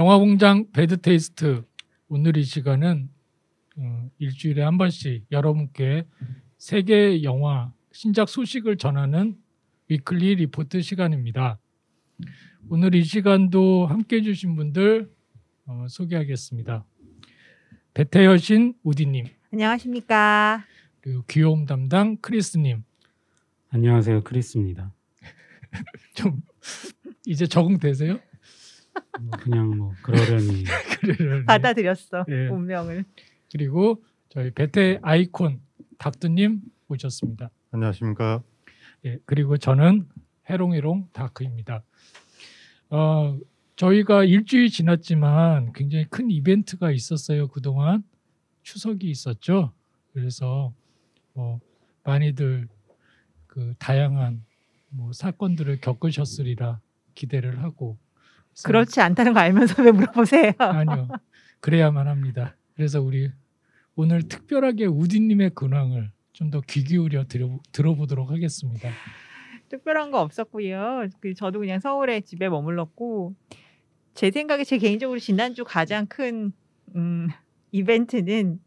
영화공장 배드테이스트 오늘 이 시간은 일주일에 한 번씩 여러분께 세계 영화 신작 소식을 전하는 위클리 리포트 시간입니다. 오늘 이 시간도 함께해 주신 분들 소개하겠습니다. 배태여신 우디님, 안녕하십니까. 그리고 귀여움 담당 크리스님. 안녕하세요, 크리스입니다. 좀 이제 적응되세요? 그냥 뭐 그러려니. 받아들였어. 예. 운명을. 그리고 저희 배태 아이콘 닥두님 모셨습니다. 안녕하십니까. 예, 그리고 저는 해롱해롱 다크입니다. 저희가 일주일 지났지만 굉장히 큰 이벤트가 있었어요. 그동안 추석이 있었죠. 그래서 많이들 그 다양한 사건들을 겪으셨으리라 기대를 하고. 그렇지 않다는 거 알면서 왜 물어보세요? 아니요. 그래야만 합니다. 그래서 우리 오늘 특별하게 우디님의 근황을 좀 더 귀 기울여 들어보도록 하겠습니다. 특별한 거 없었고요. 저도 그냥 서울에 집에 머물렀고, 제 생각에 제 개인적으로 지난주 가장 큰 이벤트는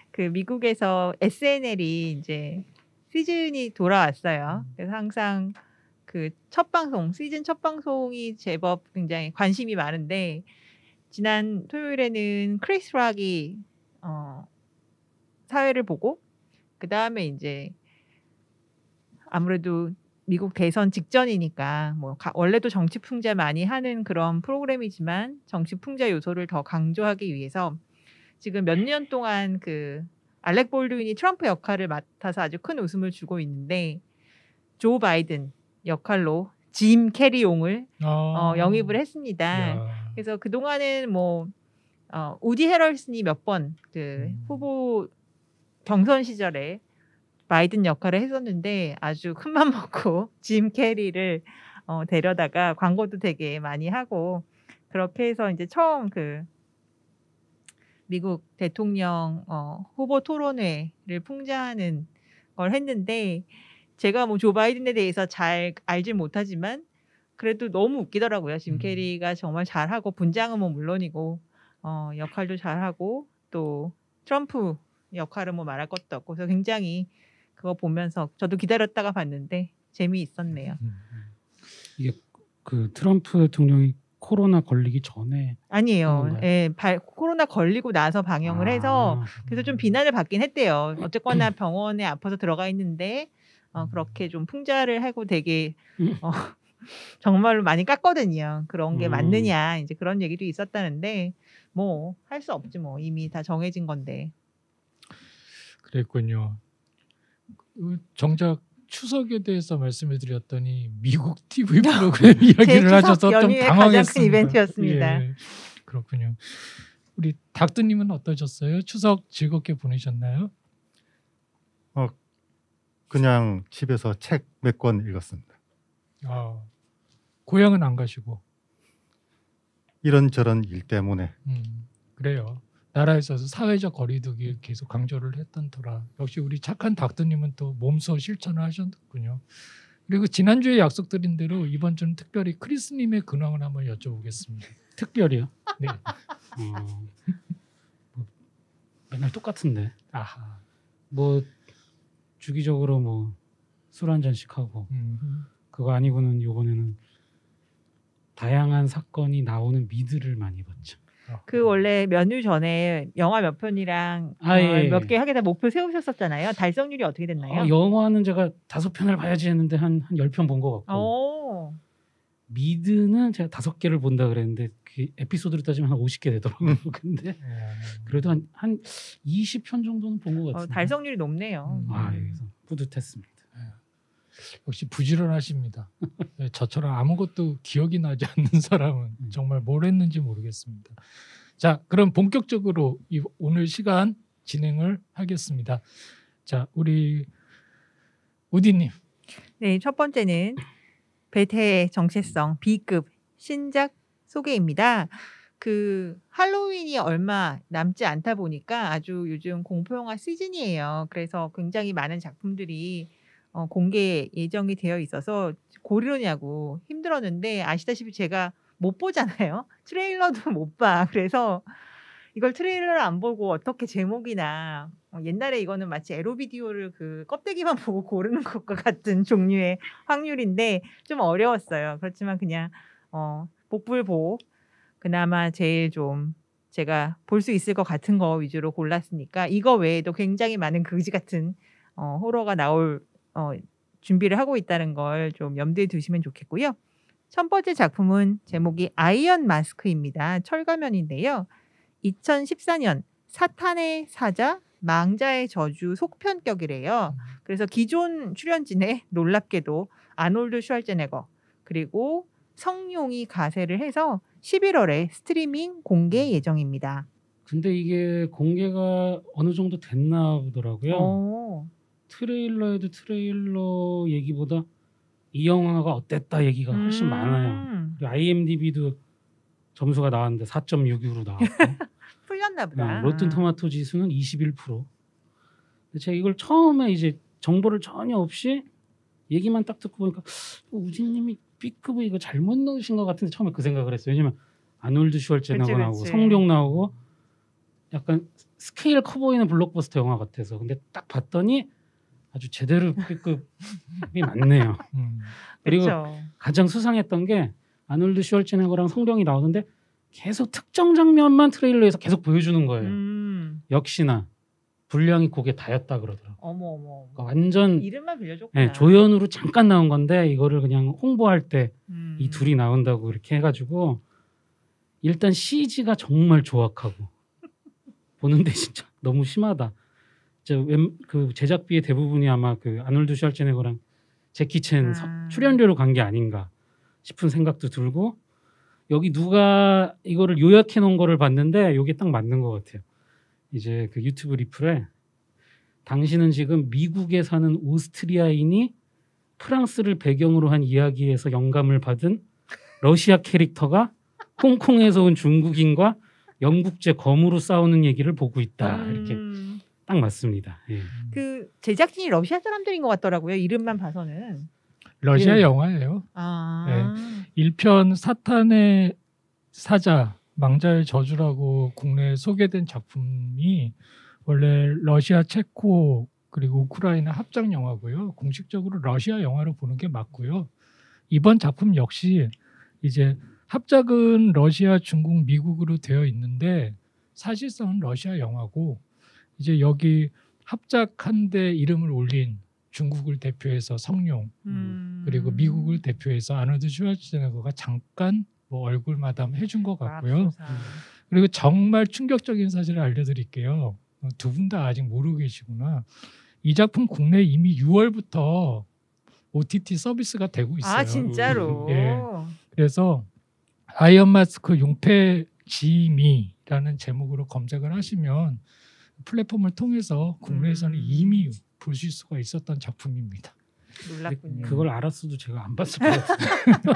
그 미국에서 SNL이 이제 시즌이 돌아왔어요. 그래서 항상 그 첫 방송, 시즌 첫 방송이 제법 굉장히 관심이 많은데, 지난 토요일에는 크리스 락이 사회를 보고, 그 다음에 이제 아무래도 미국 대선 직전이니까 원래도 정치 풍자 많이 하는 그런 프로그램이지만 정치 풍자 요소를 더 강조하기 위해서 지금 몇 년 동안 그 알렉 볼드윈이 트럼프 역할을 맡아서 아주 큰 웃음을 주고 있는데, 조 바이든 역할로 짐 캐리용을 영입을 했습니다. 야. 그래서 그 동안은 우디 헤럴슨이 몇 번 그 후보 경선 시절에 바이든 역할을 했었는데 아주 큰맘 먹고 짐 캐리를 데려다가 광고도 되게 많이 하고, 그렇게 해서 이제 처음 그 미국 대통령 후보 토론회를 풍자하는 걸 했는데, 제가 조 바이든에 대해서 잘 알진 못하지만 그래도 너무 웃기더라고요. 짐 캐리가 정말 잘하고, 분장은 물론이고 역할도 잘하고, 또 트럼프 역할은 말할 것도 없고, 그래서 굉장히 그거 보면서 저도 기다렸다가 봤는데 재미있었네요. 이게 그 트럼프 대통령이 코로나 걸리기 전에 아니에요. 예, 코로나 걸리고 나서 방영을 해서 그래서 좀 비난을 받긴 했대요. 어쨌거나 병원에 아파서 들어가 있는데 그렇게 좀 풍자를 하고 되게 정말로 많이 깠거든요. 그런 게 맞느냐, 이제 그런 얘기도 있었다는데 할 수 없지 이미 다 정해진 건데. 그랬군요. 정작 추석에 대해서 말씀을 드렸더니 미국 TV 프로그램 이야기를 하셔서 좀 당황했습니다. 가장 큰 이벤트였습니다. 예, 그렇군요. 우리 닥터님은 어떠셨어요? 추석 즐겁게 보내셨나요? 그냥 집에서 책 몇 권 읽었습니다. 고향은 안 가시고? 이런저런 일 때문에. 그래요. 나라에서 사회적 거리두기 계속 강조를 했던 터라 역시 우리 착한 닥터님은 또 몸소 실천을 하셨군요. 그리고 지난주에 약속드린 대로 이번 주는 특별히 크리스님의 근황을 한번 여쭤보겠습니다. 특별히요? 네. 맨날 똑같은데. 아하. 주기적으로 술 한 잔씩 하고 그거 아니고는 이번에는 다양한 사건이 나오는 미드를 많이 봤죠. 그 원래 몇 년 전에 영화 몇 편이랑 몇 개 하겠다 목표 세우셨었잖아요. 달성률이 어떻게 됐나요? 영화는 제가 5편을 봐야지 했는데 한 10편 본 것 같고 미드는 제가 5개를 본다 그랬는데 그 에피소드로 따지면 한 50개 되더라고요. 근데 그래도 한 20편 정도는 본 것 같아요. 달성률이 높네요. 그래서 뿌듯했습니다. 역시 부지런하십니다. 네, 저처럼 아무것도 기억이 나지 않는 사람은 정말 뭘 했는지 모르겠습니다. 자, 그럼 본격적으로 오늘 시간 진행을 하겠습니다. 자, 우리 우디님. 네, 첫 번째는 배태의 정체성 B급 신작 소개입니다. 그 할로윈이 얼마 남지 않다 보니까 아주 요즘 공포영화 시즌이에요. 그래서 굉장히 많은 작품들이 공개 예정이 되어 있어서 고르느냐고 힘들었는데, 아시다시피 제가 못 보잖아요. 트레일러도 못 봐. 그래서 이걸 트레일러를 안 보고 어떻게 제목이나 옛날에 이거는 마치 에로 비디오를 그 껍데기만 보고 고르는 것과 같은 종류의 확률인데 좀 어려웠어요. 그렇지만 그냥 복불복 그나마 제일 좀 제가 볼 수 있을 것 같은 거 위주로 골랐으니까 이거 외에도 굉장히 많은 그지 같은 호러가 나올 준비를 하고 있다는 걸 좀 염두에 두시면 좋겠고요. 첫 번째 작품은 제목이 아이언 마스크입니다. 철가면인데요. 2014년 사탄의 사자, 망자의 저주 속편격이래요. 그래서 기존 출연진에 놀랍게도 아놀드 슈왈제네거 그리고 성룡이 가세를 해서 11월에 스트리밍 공개 예정입니다. 근데 이게 공개가 어느 정도 됐나 보더라고요. 트레일러에도 트레일러 얘기보다 이 영화가 어땠다 얘기가 훨씬 많아요. 그리고 IMDb도 점수가 나왔는데 4.66로 나왔고 풀렸나 보다. 로튼 토마토 지수는 21%. 근데 제가 이걸 처음에 이제 정보를 전혀 없이 얘기만 딱 듣고 보니까 우진님이 B급 이거 잘못 넣으신 것 같은데 처음에 그 생각을 했어요. 왜냐면 아놀드 슈왈제네거 나오고 성룡 나오고 약간 스케일 커 보이는 블록버스터 영화 같아서. 근데 딱 봤더니 아주 제대로 B급이 맞네요. 그리고 그쵸. 가장 수상했던 게 아놀드 슈왈제네거랑 성룡이 나오는데 계속 특정 장면만 트레일러에서 계속 보여주는 거예요. 역시나 분량이 그게 다였다 그러더라고요. 어머. 그러니까 완전 이름만 빌려줬구나. 네, 조연으로 잠깐 나온 건데 이거를 그냥 홍보할 때 이 둘이 나온다고 이렇게 해가지고 일단 CG가 정말 조악하고 보는데 진짜 너무 심하다. 그 제작비의 대부분이 아마 그 아놀드 슈왈제네거랑 제키 챈 출연료로 간 게 아닌가 싶은 생각도 들고 여기 누가 이거를 요약해 놓은 거를 봤는데 이게 딱 맞는 것 같아요. 이제 그 유튜브 리플에 당신은 지금 미국에 사는 오스트리아인이 프랑스를 배경으로 한 이야기에서 영감을 받은 러시아 캐릭터가 홍콩에서 온 중국인과 영국제 검으로 싸우는 얘기를 보고 있다. 이렇게 딱 맞습니다. 예. 그 제작진이 러시아 사람들인 것 같더라고요. 이름만 봐서는. 러시아 예. 영화예요. 1편 사탄의 사자, 망자의 저주라고 국내에 소개된 작품이 원래 러시아, 체코 그리고 우크라이나 합작 영화고요. 공식적으로 러시아 영화로 보는 게 맞고요. 이번 작품 역시 이제 합작은 러시아, 중국, 미국으로 되어 있는데 사실상은 러시아 영화고 이제 여기 합작한 데 이름을 올린 중국을 대표해서 성룡 그리고 미국을 대표해서 아놀드 슈왈제네거가 잠깐 뭐 얼굴 마담 해준 것 같고요. 그리고 정말 충격적인 사실을 알려드릴게요. 두 분 다 아직 모르고 계시구나. 이 작품 국내 이미 6월부터 OTT 서비스가 되고 있어요. 아 진짜로. 예. 그래서 아이언 마스크 용패 지미라는 제목으로 검색을 하시면 플랫폼을 통해서 국내에서는 이미 보실 수가 있었던 작품입니다. 놀랍군요. 그걸 알았어도 제가 안 봤을 것 같아요.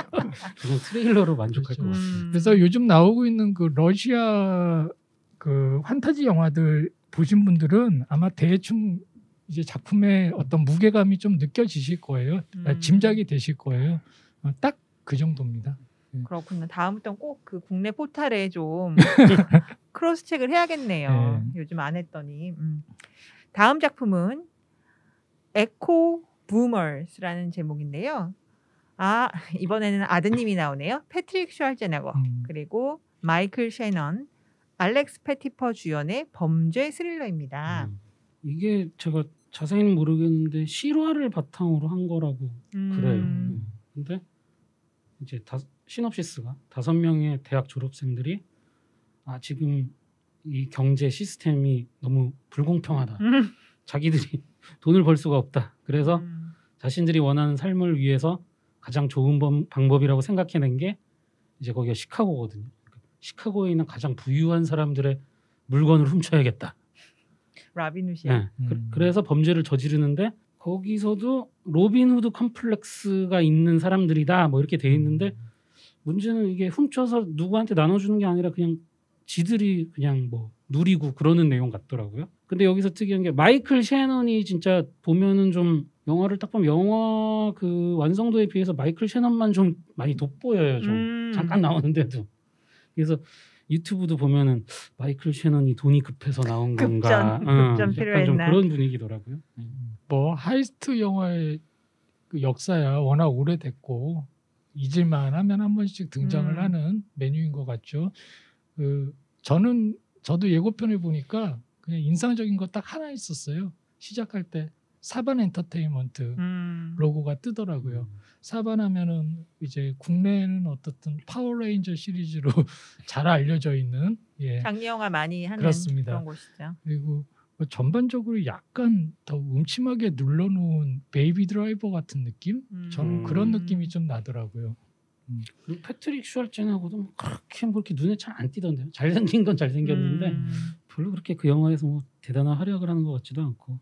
그냥 트레일러로 만족할 것 같아요. 그래서 요즘 나오고 있는 그 러시아 그 판타지 영화들 보신 분들은 아마 대충 이제 작품의 어떤 무게감이 좀 느껴지실 거예요. 짐작이 되실 거예요. 딱 그 정도입니다. 그렇군요. 다음부터는 꼭 그 국내 포탈에 좀 크로스 체크를 해야겠네요. 요즘 안 했더니. 다음 작품은 에코 부머스라는 제목인데요. 이번에는 아드님이 나오네요. 패트릭 슈왈제네거 그리고 마이클 셰넌, 알렉스 패티퍼 주연의 범죄 스릴러입니다. 이게 제가 자세히는 모르겠는데 실화를 바탕으로 한 거라고 그래요. 근데 이제 시놉시스가 5명의 대학 졸업생들이 지금 이 경제 시스템이 너무 불공평하다. 자기들이 돈을 벌 수가 없다. 그래서 자신들이 원하는 삶을 위해서 가장 좋은 방법이라고 생각해낸 게 이제 거기가 시카고거든요. 시카고에 있는 가장 부유한 사람들의 물건을 훔쳐야겠다. 라빈후시. 네. 그래서 범죄를 저지르는데 거기서도 로빈후드 컴플렉스가 있는 사람들이다. 뭐 이렇게 돼 있는데 문제는 이게 훔쳐서 누구한테 나눠주는 게 아니라 그냥 지들이 그냥 뭐 누리고 그러는 내용 같더라고요. 근데 여기서 특이한 게 마이클 셰넌이 진짜 보면은 좀 영화를 딱 보면 영화 그 완성도에 비해서 마이클 셰넌만 좀 많이 돋보여요. 좀 잠깐 나오는데도. 그래서 유튜브도 보면은 마이클 셰넌이 돈이 급해서 나온 건가, 급전 약간 좀 필요했나. 그런 분위기더라고요. 뭐 하이스트 영화의 그 역사야 워낙 오래됐고 잊을만 하면 한 번씩 등장을 하는 메뉴인 것 같죠. 저도 예고편을 보니까 그냥 인상적인 거 딱 하나 있었어요. 시작할 때 사반 엔터테인먼트 로고가 뜨더라고요. 사반하면은 이제 국내에는 어떻든 파워레인저 시리즈로 잘 알려져 있는 장르 영화 많이 하는 그렇습니다. 그런 곳이죠. 그리고 뭐 전반적으로 약간 더 음침하게 눌러놓은 베이비 드라이버 같은 느낌? 저는 그런 느낌이 좀 나더라고요. 그리고 패트릭 슈왈젠하고도 뭐 그렇게 뭐 이렇게 눈에 잘 안 띄던데요. 잘생긴 건 잘생겼는데 별로 그렇게 그 영화에서 뭐 대단한 활약을 하는 것 같지도 않고.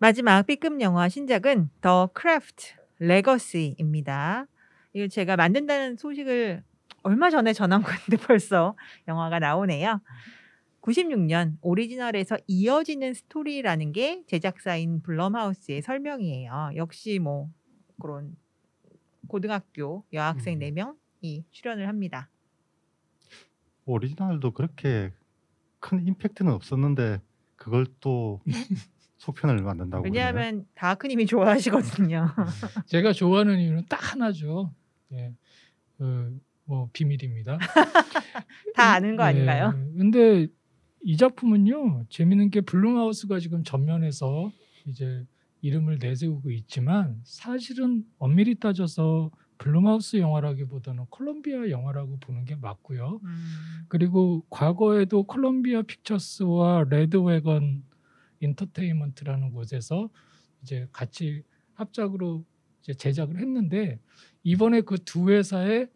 마지막 B급 영화 신작은 더 크래프트 레거시입니다. 이거 제가 만든다는 소식을 얼마 전에 전한 건데 벌써 영화가 나오네요. 96년 오리지널에서 이어지는 스토리라는 게 제작사인 블럼하우스의 설명이에요. 역시 뭐 그런 고등학교 여학생 4명이 출연을 합니다. 오리지널도 그렇게 큰 임팩트는 없었는데 그걸 또 속편을 만든다고. 왜냐하면 다크님이 좋아하시거든요. 제가 좋아하는 이유는 딱 하나죠. 뭐 비밀입니다. 다 아는 거 아닌가요? 근데 이 작품은요 재밌는 게 블룸하우스가 지금 전면에서 이제 이름을 내세우고 있지만 사실은 엄밀히 따져서 블룸하우스 영화라기보다는 콜롬비아 영화라고 보는 게 맞고요. 그리고 과거에도 콜롬비아 픽처스와 레드웨건 인터테인먼트라는 곳에서 이제 같이 합작으로 이제 제작을 했는데 이번에 그 두 회사에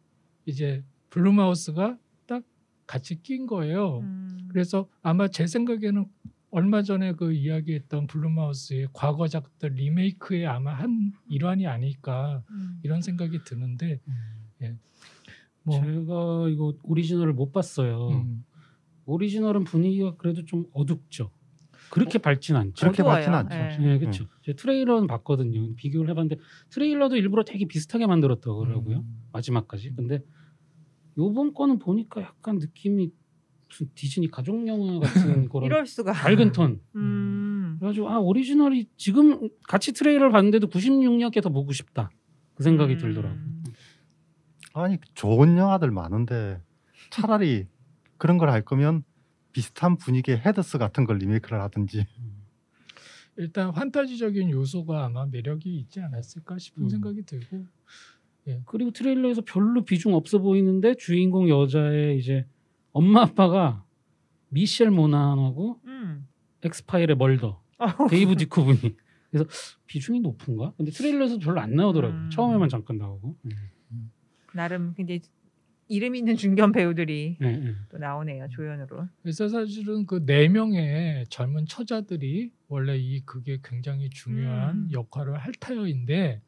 이제 블룸하우스가 딱 같이 낀 거예요. 그래서 아마 제 생각에는 얼마 전에 그 이야기했던 블룸하우스의 과거작들 리메이크의 아마 한 일환이 아닐까 이런 생각이 드는데 뭐 제가 이거 오리지널을 못 봤어요. 오리지널은 분위기가 그래도 좀 어둡죠. 그렇게 밝진 않죠. 그렇게 밝진 어두워요. 않죠. 네, 그렇죠. 제가 트레일러는 봤거든요. 비교를 해봤는데 트레일러도 일부러 되게 비슷하게 만들었더라고요. 마지막까지. 근데 요번 거는 보니까 약간 느낌이 무슨 디즈니 가족 영화 같은 그런 이럴 수가. 밝은 톤. 그래가지고 오리지널이 지금 같이 트레일러를 봤는데도 96년께 더 보고 싶다. 그 생각이 들더라고요. 아니 좋은 영화들 많은데 차라리 그런 걸 할 거면 비슷한 분위기의 헤드스 같은 걸 리메이크를 하든지. 일단 판타지적인 요소가 아마 매력이 있지 않았을까 싶은 생각이 들고 그리고 트레일러에서 별로 비중 없어 보이는데 주인공 여자의 이제 엄마 아빠가 미셸 모나하고 엑스파일의 멀더 데이브 디코브니. 그래서 비중이 높은가? 근데 트레일러에서 별로 안 나오더라고요. 처음에만 잠깐 나오고. 나름 굉장히 이름 있는 중견 배우들이 또 나오네요. 조연으로. 그래서 사실은 그 4명의 젊은 처자들이 원래 이 극에 굉장히 중요한 역할을 할 터인데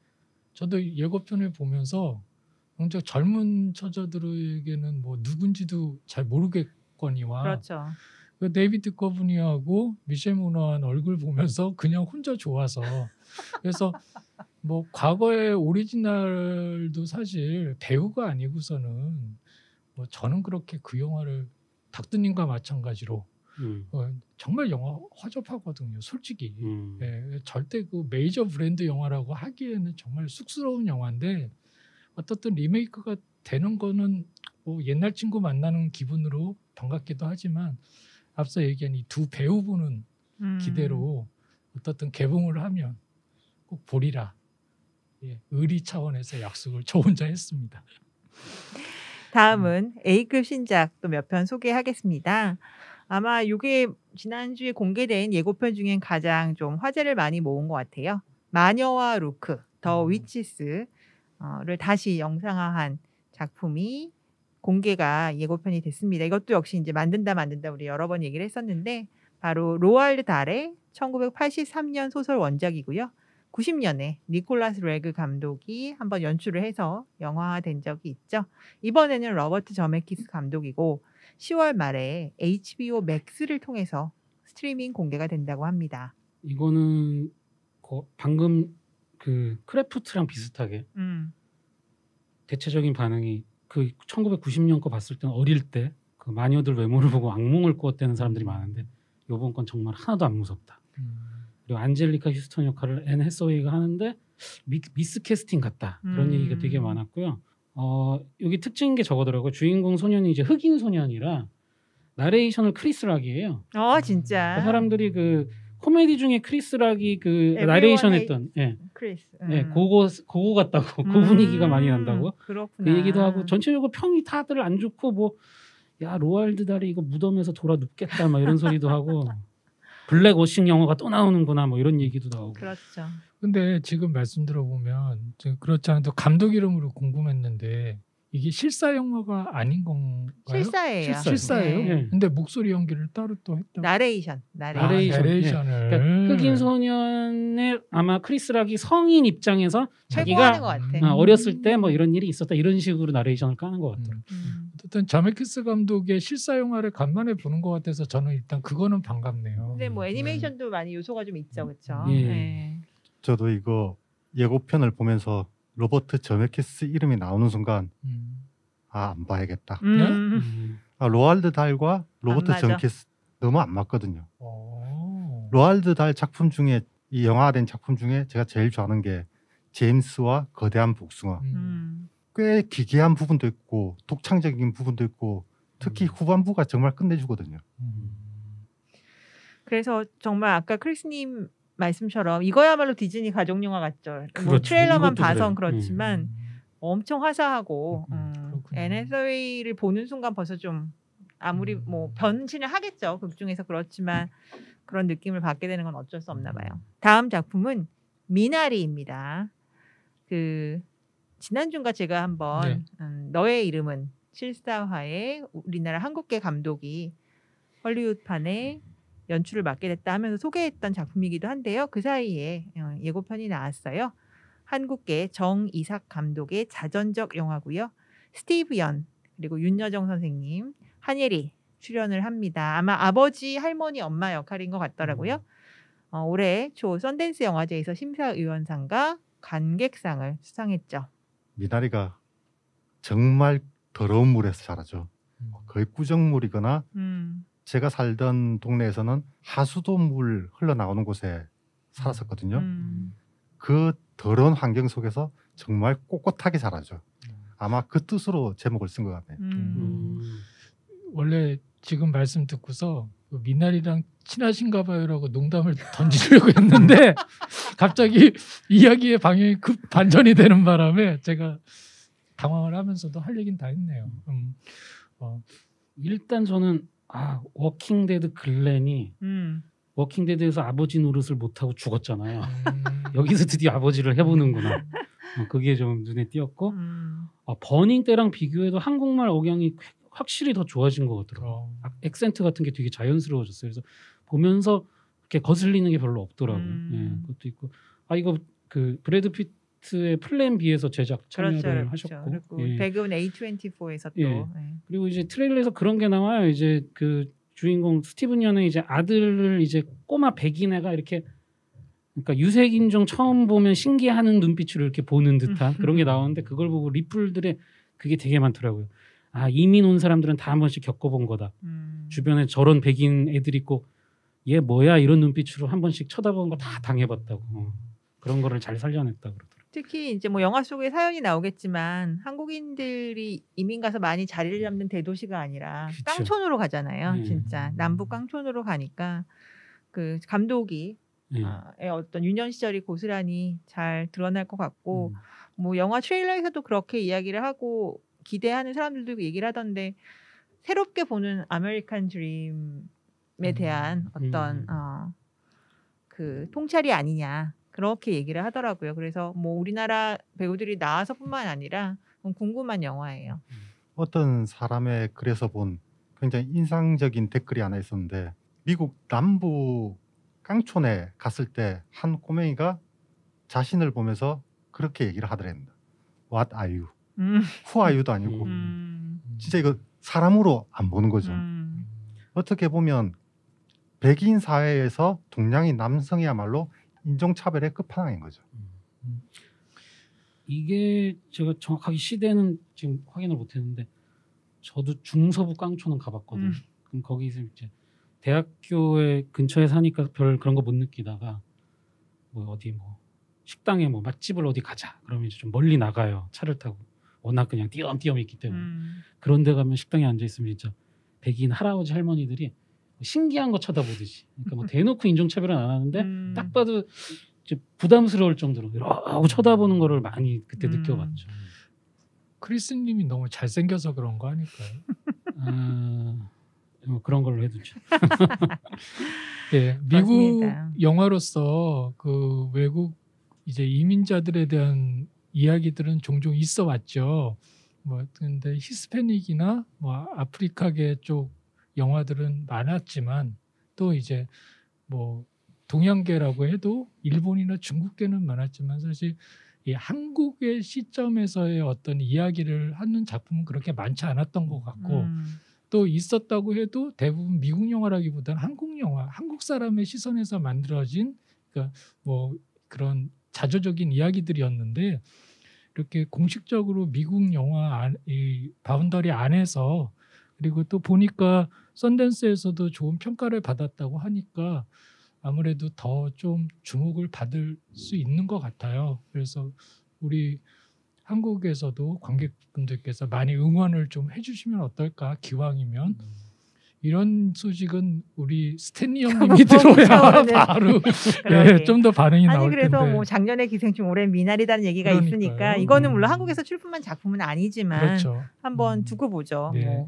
저도 예고편을 보면서 굉장히 젊은 처자들에게는 뭐 누군지도 잘 모르겠거니와 그렇죠. 그 데이비드 커브니하고 미셸 모나한 얼굴 보면서 그냥 혼자 좋아서 그래서 뭐 과거의 오리지널도 사실 배우가 아니고서는 뭐 저는 그렇게 그 영화를 닥터님과 마찬가지로 정말 영화 허접하거든요, 솔직히. 절대 그 메이저 브랜드 영화라고 하기에는 정말 쑥스러운 영화인데 어떻든 리메이크가 되는 거는 뭐 옛날 친구 만나는 기분으로 반갑기도 하지만 앞서 얘기한 이 두 배우 보는 기대로 어떻든 개봉을 하면 꼭 보리라. 의리 차원에서 약속을 저 혼자 했습니다. 다음은 A급 신작 또 몇 편 소개하겠습니다. 아마 이게 지난주에 공개된 예고편 중엔 가장 좀 화제를 많이 모은 것 같아요. 마녀와 루크, 더 위치스를 다시 영상화한 작품이 공개가 예고편이 됐습니다. 이것도 역시 이제 만든다 우리 여러 번 얘기를 했었는데 바로 로알드 달의 1983년 소설 원작이고요. 90년에 니콜라스 레그 감독이 한번 연출을 해서 영화화된 적이 있죠. 이번에는 로버트 저메키스 감독이고 10월 말에 HBO 맥스를 통해서 스트리밍 공개가 된다고 합니다. 이거는 방금 그 크래프트랑 비슷하게 대체적인 반응이 그 1990년 거 봤을 때는 어릴 때 그 마녀들 외모를 보고 악몽을 꾸었다는 사람들이 많은데 요번 건 정말 하나도 안 무섭다. 그리고 안젤리카 휴스턴 역할을 앤 해서웨이가 하는데 미스 캐스팅 같다. 그런 얘기가 되게 많았고요. 여기 특징인 게 저거더라고요. 주인공 소년이 이제 흑인 소년이라 나레이션을 크리스 락이에요. 진짜. 사람들이 그 코미디 중에 크리스 락이 그 Everyone 나레이션 hate 했던 크리스. 그거 같다고 그 분위기가 많이 난다고 그렇구나. 그 얘기도 하고 전체적으로 평이 다들 안 좋고 뭐 야 로알드 달이 이거 무덤에서 돌아 눕겠다 막 이런 소리도 하고 블랙워싱 영화가 또 나오는구나 뭐 이런 얘기도 나오고. 그렇죠. 근데 지금 말씀 들어보면 그렇지 않아도 감독 이름으로 궁금했는데 이게 실사 영화가 아닌 건가요? 실사예요. 실사예요? 네. 근데 목소리 연기를 따로 또 했다고. 나레이션. 나레이션을. 그러니까 흑인 소년의 아마 크리스 락이 성인 입장에서 최고하는 것 자기가 같아. 어렸을 때 뭐 이런 일이 있었다 이런 식으로 나레이션을 까는 것 같더라고요. 어쨌든 자메키스 감독의 실사 영화를 간만에 보는 것 같아서 저는 일단 그거는 반갑네요. 근데 뭐 애니메이션도 많이 요소가 좀 있죠, 그렇죠? 예. 네. 저도 이거 예고편을 보면서 로버트 저메키스 이름이 나오는 순간 안 봐야겠다. 로알드 달과 로버트 맞아. 저메키스 너무 안 맞거든요. 오. 로알드 달 작품 중에 이 영화화된 작품 중에 제가 제일 좋아하는 게 제임스와 거대한 복숭아. 꽤 기괴한 부분도 있고 독창적인 부분도 있고 특히 후반부가 정말 끝내주거든요. 그래서 정말 아까 크리스님 말씀처럼 이거야말로 디즈니 가족 영화 같죠. 뭐 그렇죠. 트레일러만 이것도 봐선 그래요. 그렇지만 엄청 화사하고 그렇군요. 앤 해서웨이를 보는 순간 벌써 좀 아무리 뭐 변신을 하겠죠. 극 중에서 그렇지만 그런 느낌을 받게 되는 건 어쩔 수 없나 봐요. 다음 작품은 미나리입니다. 그 지난주인가 제가 한번 너의 이름은 실사화에 우리나라 한국계 감독이 헐리우드판에 연출을 맡게 됐다 하면서 소개했던 작품이기도 한데요. 그 사이에 예고편이 나왔어요. 한국계 정이삭 감독의 자전적 영화고요. 스티브 연 그리고 윤여정 선생님, 한예리 출연을 합니다. 아마 아버지, 할머니, 엄마 역할인 것 같더라고요. 올해 초 썬댄스 영화제에서 심사위원상과 관객상을 수상했죠. 미나리가 정말 더러운 물에서 자라죠. 거의 꾸정물이거나 제가 살던 동네에서는 하수도 물 흘러나오는 곳에 살았었거든요. 그 더러운 환경 속에서 정말 꼿꼿하게 자라죠. 아마 그 뜻으로 제목을 쓴 것 같네요. 원래 지금 말씀 듣고서 미나리랑 친하신가 봐요라고 농담을 던지려고 했는데 갑자기 이야기의 방향이 급 반전이 되는 바람에 제가 당황을 하면서도 할 얘기는 다 했네요. 일단 저는 워킹데드 글렌이 워킹데드에서 아버지 노릇을 못하고 죽었잖아요. 여기서 드디어 아버지를 해보는구나. 그게 좀 눈에 띄었고 버닝 때랑 비교해도 한국말 억양이 확실히 더 좋아진 것 같더라고요. 액센트 같은 게 되게 자연스러워졌어요. 그래서 보면서 이렇게 거슬리는 게 별로 없더라고요. 그것도 있고 이거 그 브래드 피트의 플랜 B에서 제작 참여를 하셨고 그리고 배그는 A24에서 또 그리고 이제 트레일러에서 그런 게 나와요. 이제 그 주인공 스티븐 연의 이제 아들을 이제 꼬마 백인 애가 이렇게 그러니까 유색인종 처음 보면 신기해하는 눈빛으로 이렇게 보는 듯한 그런 게 나오는데 그걸 보고 리플들의 그게 되게 많더라고요. 이민 온 사람들은 다 한 번씩 겪어본 거다. 주변에 저런 백인 애들 있고 얘 뭐야 이런 눈빛으로 한 번씩 쳐다본 거 다 당해봤다고. 그런 거를 잘 살려냈다 그러더라고요. 특히 이제 뭐 영화 속에 사연이 나오겠지만 한국인들이 이민 가서 많이 자리를 잡는 대도시가 아니라 그쵸. 깡촌으로 가잖아요. 진짜 남북 깡촌으로 가니까 그 감독이 어떤 유년 시절이 고스란히 잘 드러날 것 같고 뭐 영화 트레일러에서도 그렇게 이야기를 하고 기대하는 사람들도 얘기를 하던데 새롭게 보는 아메리칸 드림에 대한 어떤 그 통찰이 아니냐 그렇게 얘기를 하더라고요. 그래서 뭐 우리나라 배우들이 나와서뿐만 아니라 궁금한 영화예요. 어떤 사람의 글에서 본 굉장히 인상적인 댓글이 하나 있었는데 미국 남부 깡촌에 갔을 때 한 꼬맹이가 자신을 보면서 그렇게 얘기를 하더랍니다. What are you? Who are you도 아니고 진짜 이거 사람으로 안 보는 거죠. 어떻게 보면 백인 사회에서 동양인 남성이야말로 인종차별의 끝판왕인 거죠. 이게 제가 정확하게 시대는 지금 확인을 못했는데 저도 중서부 깡촌은 가봤거든요. 그럼 거기서 이제 대학교에 근처에 사니까 별 그런 거 못 느끼다가 뭐 어디 뭐 식당에 뭐 맛집을 어디 가자 그러면 이제 좀 멀리 나가요. 차를 타고 워낙 그냥 띄엄띄엄 있기 때문에 그런 데 가면 식당에 앉아 있으면 진짜 백인 할아버지 할머니들이 신기한 거 쳐다보듯이 그러니까 뭐 대놓고 인종차별은 안 하는데 딱 봐도 이제 부담스러울 정도로 이러고 쳐다보는 거를 많이 그때 느껴봤죠. 크리스님이 너무 잘생겨서 그런 거 아닐까요? 뭐 그런 걸로 해두죠. 예, 미국 맞습니다. 영화로서 그 외국 이제 이민자들에 대한 이야기들은 종종 있어 왔죠. 뭐 근데 히스패닉이나 뭐 아프리카계 쪽 영화들은 많았지만 또 이제 뭐 동양계라고 해도 일본이나 중국계는 많았지만 사실 이 한국의 시점에서의 어떤 이야기를 하는 작품은 그렇게 많지 않았던 것 같고 또 있었다고 해도 대부분 미국 영화라기보다는 한국 영화, 한국 사람의 시선에서 만들어진 그러니까 뭐 그런 자조적인 이야기들이었는데 이렇게 공식적으로 미국 영화 이 바운더리 안에서 그리고 또 보니까 썬댄스에서도 좋은 평가를 받았다고 하니까 아무래도 더 좀 주목을 받을 수 있는 것 같아요. 그래서 우리 한국에서도 관객분들께서 많이 응원을 좀 해주시면 어떨까 기왕이면 이런 소식은 우리 스탠리 형님이 들어야 네. 바로 그러게. 좀 더 반응이 아니 나올 그래서 텐데. 뭐 작년에 기생충 올해 미나리다는 얘기가 그러니까요. 있으니까 이거는 물론 한국에서 출품한 작품은 아니지만 그렇죠. 한번 두고 보죠. 네.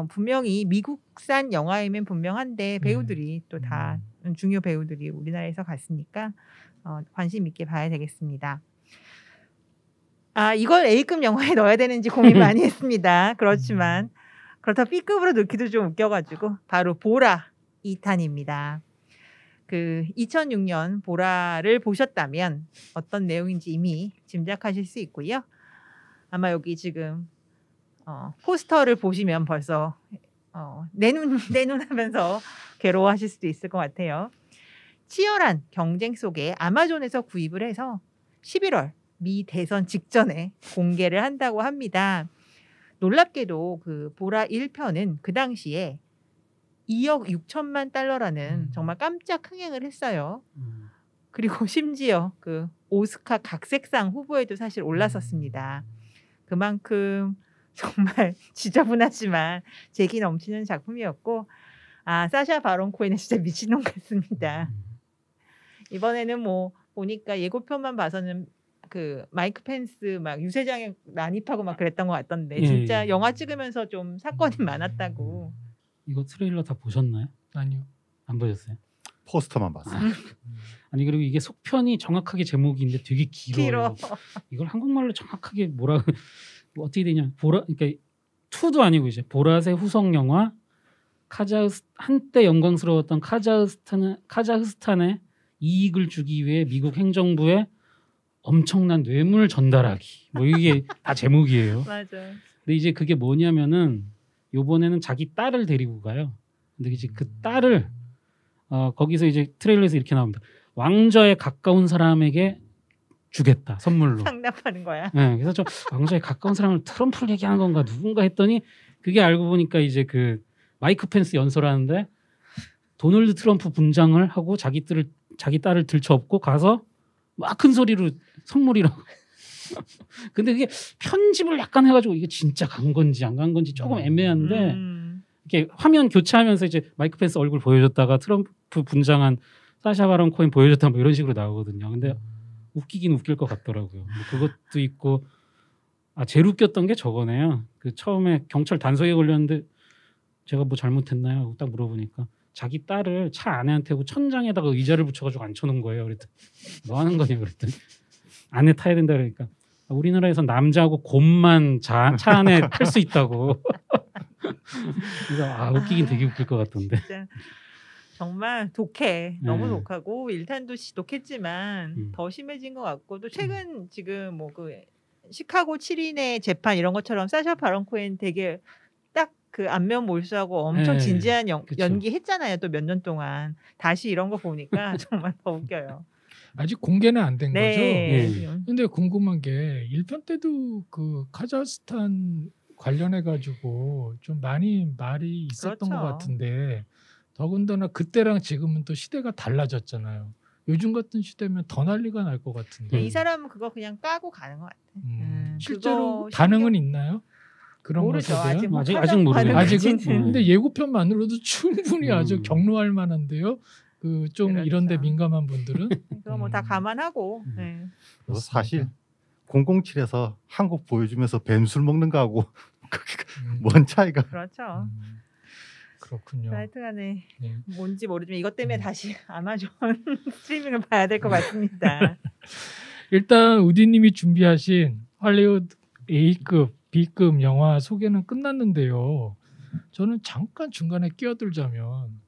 분명히 미국산 영화이면 분명한데 배우들이 또 다 중요 배우들이 우리나라에서 갔으니까 관심 있게 봐야 되겠습니다. 이걸 A급 영화에 넣어야 되는지 고민 많이 했습니다. 그렇지만 그렇다고 B급으로 넣기도 좀 웃겨가지고 바로 보라 2탄입니다. 그 2006년 보라를 보셨다면 어떤 내용인지 이미 짐작하실 수 있고요. 아마 여기 지금 포스터를 보시면 벌써 내눈하면서 괴로워하실 수도 있을 것 같아요. 치열한 경쟁 속에 아마존에서 구입을 해서 11월 미 대선 직전에 공개를 한다고 합니다. 놀랍게도 그 보라 1편은 그 당시에 2억 6천만 달러라는 정말 깜짝 흥행을 했어요. 그리고 심지어 그 오스카 각색상 후보에도 사실 올랐었습니다. 그만큼 정말 지저분하지만 재기 넘치는 작품이었고 사샤 바론 코헨은 진짜 미친놈 같습니다. 이번에는 뭐 보니까 예고편만 봐서는 그 마이크 펜스 막 유세장에 난입하고 막 그랬던 것 같던데 진짜 영화 찍으면서 좀 사건이 많았다고. 이거 트레일러 다 보셨나요? 아니요. 안 보셨어요? 포스터만 봤어요. 아니 그리고 이게 속편이 정확하게 제목인데 되게 길어요. 이걸 한국말로 정확하게 뭐라 어떻게 되냐? 보라 그러니까 2도 아니고 이제 보라색 후속 영화 한때 영광스러웠던 카자흐스탄에 이익을 주기 위해 미국 행정부에 엄청난 뇌물 전달하기 뭐 이게 다 제목이에요. 맞아. 근데 이제 그게 뭐냐면은 요번에는 자기 딸을 데리고 가요. 근데 이제 그 딸을 거기서 이제 트레일러에서 이렇게 나옵니다. 왕좌에 가까운 사람에게 주겠다 선물로. 상납하는 거야. 네, 그래서 좀 왕좌에 가까운 사람을 트럼프를 얘기하는 건가 누군가 했더니 그게 알고 보니까 이제 그 마이크 펜스 연설하는데 도널드 트럼프 분장을 하고 자기 딸을 들쳐업고 가서 막 큰 소리로 선물이라고. 근데 그게 편집을 약간 해가지고 이게 진짜 간 건지 안 간 건지 조금 애매한데 이렇게 화면 교체하면서 이제 마이크 펜스 얼굴 보여줬다가 트럼프 분장한 사샤 바론 코hen 보여줬다 뭐 이런 식으로 나오거든요. 근데 웃기긴 웃길 것 같더라고요. 뭐 그것도 있고 제일 웃겼던 게 저거네요. 그 처음에 경찰 단속에 걸렸는데 제가 뭐 잘못했나요? 하고 딱 물어보니까 자기 딸을 차 아내한테 하고 천장에다가 의자를 붙여가지고 앉혀놓은 거예요. 그랬더니 뭐 하는 거냐 그랬더니 안에 타야 된다 그러니까 우리나라에서 남자하고 곰만 차 안에 탈 수 있다고. 그래서 웃기긴 되게 웃길 것 같던데. 진짜 정말 독해. 너무 독하고 1탄도 독했지만 더 심해진 것 같고 또 최근 지금 뭐 그 시카고 7인의 재판 이런 것처럼 사샤 바론 코hen 되게 딱 그 안면 몰수하고 엄청 진지한 연기 했잖아요. 또 몇 년 동안 다시 이런 거 보니까 정말 더 웃겨요. 아직 공개는 안 된 거죠. 네. 예. 근데 궁금한 게 1편 때도 그 카자흐스탄 관련해 가지고 좀 많이 말이 있었던 그렇죠. 것 같은데 더군다나 그때랑 지금은 또 시대가 달라졌잖아요. 요즘 같은 시대면 더 난리가 날 것 같은데. 이 사람은 그거 그냥 까고 가는 것 같아. 실제로 그거 반응은 있나요? 그런 모르죠. 것에 대한? 아직 뭐 아직 사전 모르겠네요. 아직은 반응까지는. 근데 예고편만으로도 충분히 아주 음. 격노할 만한데요. 그 좀 그렇죠. 이런데 민감한 분들은 그거 뭐 다 감안하고. 네. 그래서 사실 007에서 한국 보여주면서 뱀술 먹는 거하고 뭔 차이가? 그렇죠. 그렇군요. 하여튼간에 네. 뭔지 모르지만 이것 때문에 다시 아마존 스트리밍을 봐야 될 것 같습니다. 일단 우디님이 준비하신 할리우드 A급, B급 영화 소개는 끝났는데요. 저는 잠깐 중간에 끼어들자면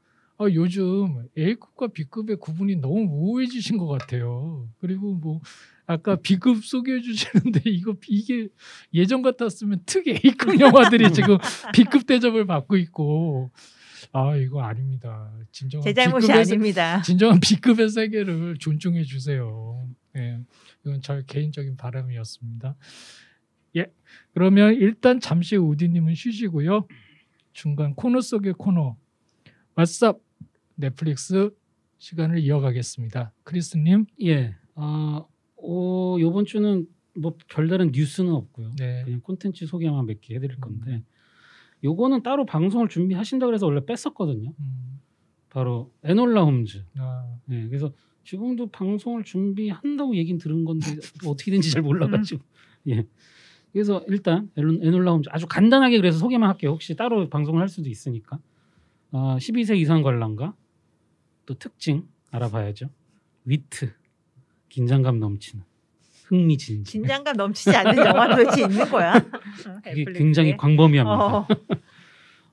요즘 A급과 B급의 구분이 너무 모호해지신 것 같아요. 그리고 뭐 아까 B급 소개해 주시는데 이게 예전 같았으면 특 A급 영화들이 지금 B급 대접을 받고 있고 이거 아닙니다. 진정한 제 잘못이 B급의 아닙니다. 진정한 B급의 세계를 존중해 주세요. 예, 이건 저 개인적인 바람이었습니다. 예, 그러면 일단 잠시 우디님은 쉬시고요. 중간 코너 속의 코너 왓썹 넷플릭스 시간을 이어가겠습니다. 크리스님. 예. 요번 주는 뭐 별다른 뉴스는 없고요. 네. 그냥 콘텐츠 소개만 몇 개 해드릴 건데 요거는 따로 방송을 준비하신다 그래서 원래 뺐었거든요. 바로 에놀라 홈즈. 네, 그래서 지금도 방송을 준비한다고 얘긴 들은 건데 어떻게 된지 잘 몰라가지고 예. 그래서 일단 에놀라 홈즈 아주 간단하게 그래서 소개만 할게요. 혹시 따로 방송을 할 수도 있으니까 12세 이상 관람가 또 특징 알아봐야죠. 위트 긴장감 넘치는 흥미진진 긴장감 넘치지 않는 영화 도대체 있는 거야? 그게 굉장히 광범위합니다. 어.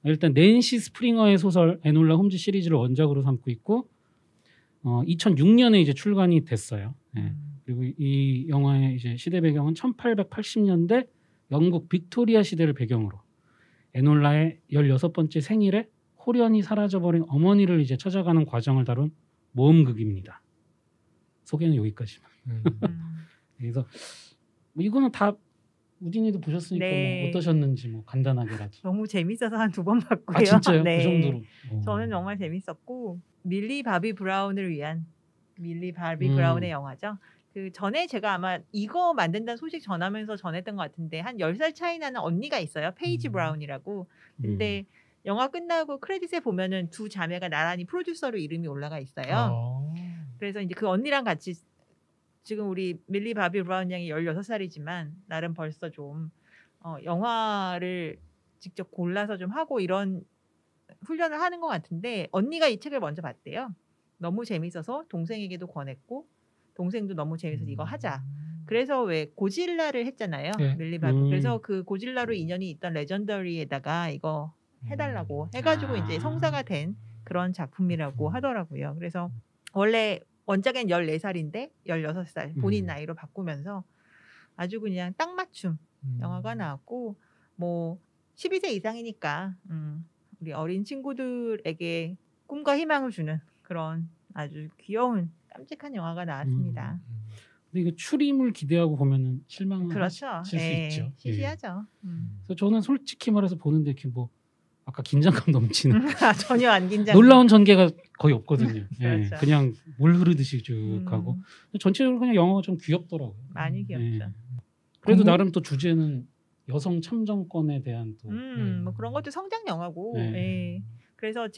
일단 낸시 스프링어의 소설 에놀라 홈즈 시리즈를 원작으로 삼고 있고 2006년에 이제 출간이 됐어요. 네. 그리고 이 영화의 이제 시대 배경은 1880년대 영국 빅토리아 시대를 배경으로 에놀라의 16번째 생일에 홀연히 사라져버린 어머니를 이제 찾아가는 과정을 다룬 모험극입니다. 소개는 여기까지만. 그래서 뭐 이거는 다 우딘이도 보셨으니까 네. 뭐 어떠셨는지 뭐 간단하게라도. 너무 재밌어서 한 2번 봤고요. 아 진짜요? 네. 그 정도로. 저는 정말 재밌었고 밀리 바비 브라운을 위한 밀리 바비 브라운의 영화죠. 그 전에 제가 아마 이거 만든다는 소식 전하면서 전했던 것 같은데 한 10살 차이 나는 언니가 있어요. 페이지 브라운이라고. 근데 영화 끝나고 크레딧에 보면은 두 자매가 나란히 프로듀서로 이름이 올라가 있어요. 그래서 이제 그 언니랑 같이 지금 우리 밀리 바비 브라운 양이 16살이지만 나름 벌써 좀 영화를 직접 골라서 좀 하고 이런 훈련을 하는 것 같은데 언니가 이 책을 먼저 봤대요. 너무 재밌어서 동생에게도 권했고 동생도 너무 재밌어서 이거 하자. 그래서 왜 고질라를 했잖아요. 네. 밀리 바비. 그래서 그 고질라로 인연이 있던 레전더리에다가 이거 해달라고 해가지고 이제 성사가 된 그런 작품이라고 하더라고요. 그래서 원래 원작엔 14살인데 16살 본인 나이로 바꾸면서 아주 그냥 딱 맞춤 영화가 나왔고 뭐 12세 이상이니까 우리 어린 친구들에게 꿈과 희망을 주는 그런 아주 귀여운 깜찍한 영화가 나왔습니다. 근데 이거 추림을 기대하고 보면은 실망을 그렇죠. 하실 수 있죠. 시시하죠. 그래서 저는 솔직히 말해서 보는데 이렇게 뭐 아까 긴장감 넘치는 전혀 안 긴장. 놀라운 전개가 거의 없거든요. 그렇죠. 그냥 물 흐르듯이 쭉 가고 전체적으로 그냥 영화가 좀 귀엽더라고요. 많이 귀엽죠. 그래도 나름 또 주제는 여성 참정권에 대한 또 뭐 그런 것도 성장 영화고. 네. 예. 그래서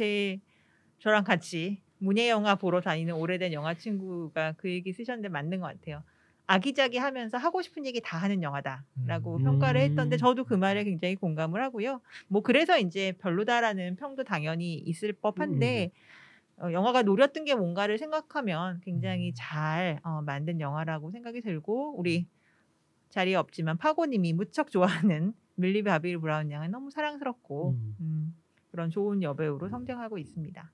저랑 같이 문예 영화 보러 다니는 오래된 영화 친구가 그 얘기 쓰셨는데 맞는 것 같아요. 아기자기하면서 하고 싶은 얘기 다 하는 영화다라고 평가를 했던데 저도 그 말에 굉장히 공감을 하고요. 뭐 그래서 이제 별로다라는 평도 당연히 있을 법한데 영화가 노렸던 게 뭔가를 생각하면 굉장히 잘 만든 영화라고 생각이 들고 우리 자리에 없지만 파고님이 무척 좋아하는 밀리 바비 브라운 양은 너무 사랑스럽고 그런 좋은 여배우로 성장하고 있습니다.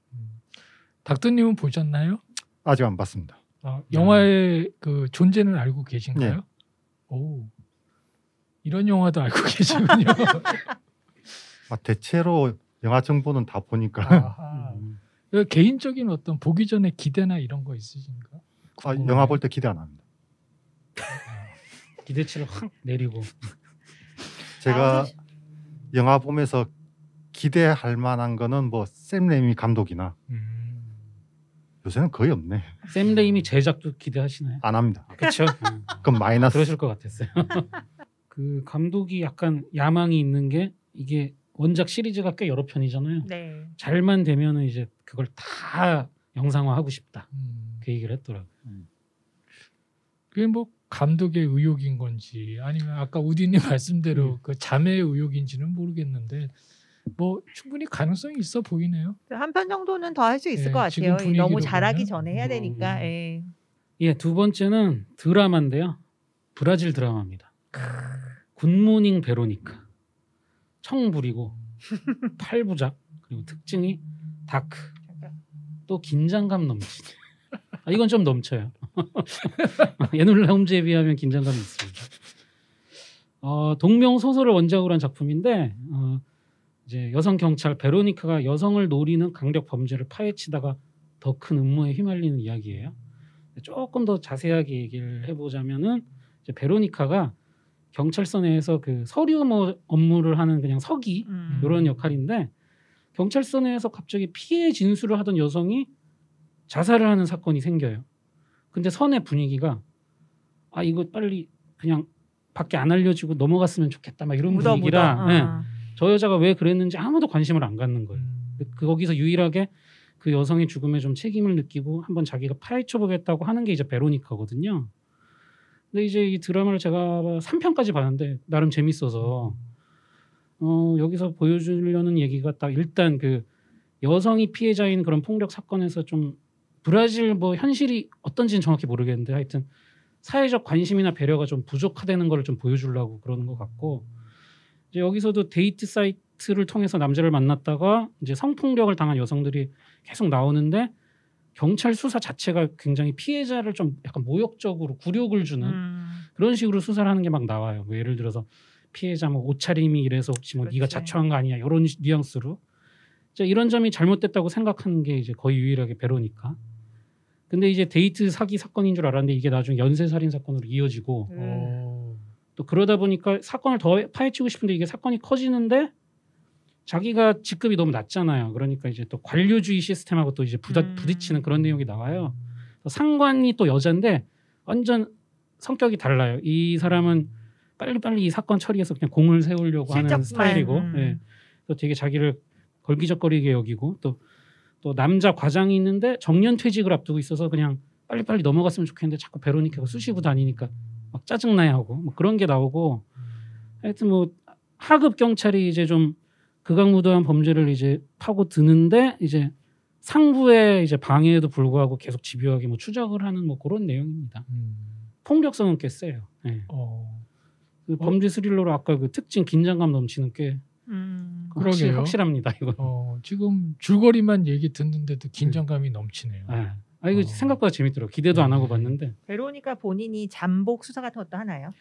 닥터님은 보셨나요? 아직 안 봤습니다. 영화의 그 존재는 알고 계신가요? 네. 오, 이런 영화도 알고 계시군요. 대체로 영화 정보는 다 보니까 아하. 개인적인 어떤 보기 전에 기대나 이런 거 있으신가? 영화 볼 때 기대 안 합니다. 기대치를 확 내리고. 제가 영화 보면서 기대할 만한 거는 뭐 샘 레이미 감독이나 요새는 거의 없네. 샘 레이미 제작도 기대하시나요? 안 합니다. 그렇죠. 그럼 마이너스. 그러실 것 같았어요. 그 감독이 약간 야망이 있는 게 이게 원작 시리즈가 꽤 여러 편이잖아요. 네. 잘만 되면은 이제 그걸 다 영상화하고 싶다. 그 얘기를 했더라고요. 그게 뭐 감독의 의욕인 건지 아니면 아까 우디님 말씀대로 그 자매의 의욕인지는 모르겠는데 뭐 충분히 가능성이 있어 보이네요. 한 편 정도는 더 할 수 있을 예, 것 지금 같아요. 너무 분위기로 잘하기 보면. 전에 해야 되니까. 예. 예, 두 번째는 드라마인데요. 브라질 드라마입니다. 굿모닝 베로니카. 청부리고 8부작 그리고 특징이 다크. 또 긴장감 넘치네. 이건 좀 넘쳐요. 예놀라 홈즈에 비하면 긴장감이 있습니다. 동명 소설을 원작으로 한 작품인데 이제 여성 경찰 베로니카가 여성을 노리는 강력 범죄를 파헤치다가 더 큰 음모에 휘말리는 이야기예요. 조금 더 자세하게 얘기를 해보자면은 이제 베로니카가 경찰서 내에서 그 서류 업무를 하는 그냥 서기 이런 역할인데 경찰서 내에서 갑자기 피해 진술을 하던 여성이 자살을 하는 사건이 생겨요. 근데 선의 분위기가 이거 빨리 그냥 밖에 안 알려지고 넘어갔으면 좋겠다 막 이런 분위기라 네. 저 여자가 왜 그랬는지 아무도 관심을 안 갖는 거예요. 거기서 유일하게 그 여성의 죽음에 좀 책임을 느끼고 한번 자기가 파헤쳐 보겠다고 하는 게 이제 베로니카거든요. 근데 이제 이 드라마를 제가 3편까지 봤는데 나름 재밌어서 여기서 보여주려는 얘기가 딱 일단 그 여성이 피해자인 그런 폭력 사건에서 좀 브라질 뭐 현실이 어떤지는 정확히 모르겠는데 하여튼 사회적 관심이나 배려가 좀 부족하다는 걸 좀 보여주려고 그러는 것 같고 이제 여기서도 데이트 사이트를 통해서 남자를 만났다가 이제 성폭력을 당한 여성들이 계속 나오는데 경찰 수사 자체가 굉장히 피해자를 좀 약간 모욕적으로 굴욕을 주는 그런 식으로 수사를 하는 게 막 나와요. 뭐 예를 들어서 피해자 뭐 옷차림이 이래서 혹시 뭐 네가 자초한 거 아니야 이런 뉘앙스로 이런 점이 잘못됐다고 생각하는 게 이제 거의 유일하게 베로니카. 근데 이제 데이트 사기 사건인 줄 알았는데 이게 나중에 연쇄 살인 사건으로 이어지고 또 그러다 보니까 사건을 더 파헤치고 싶은데 이게 사건이 커지는데 자기가 직급이 너무 낮잖아요. 그러니까 이제 또 관료주의 시스템하고 또 이제 부딪히는 그런 내용이 나와요. 상관이 또 여자인데 완전 성격이 달라요. 이 사람은 빨리빨리 이 사건 처리해서 그냥 공을 세우려고 하는 스타일이고 예. 또 되게 자기를 걸기적거리게 여기고 또 남자 과장이 있는데 정년퇴직을 앞두고 있어서 그냥 빨리빨리 넘어갔으면 좋겠는데 자꾸 베로니카가 쑤시고 다니니까 막 짜증나야 하고 뭐 그런 게 나오고 하여튼 뭐 하급 경찰이 이제 좀 극악무도한 범죄를 이제 파고 드는데 이제 상부의 이제 방해에도 불구하고 계속 집요하게 뭐 추적을 하는 뭐 그런 내용입니다. 폭력성은 꽤 세요. 네. 그 범죄 스릴러로 아까 그 특징 긴장감 넘치는 꽤 확실합니다. 이거. 지금 줄거리만 얘기 듣는데도 긴장감이 넘치네요. 이거 생각보다 재밌더라고. 기대도 안 하고 봤는데. 베로니카 본인이 잠복 수사 같은 것도 하나요?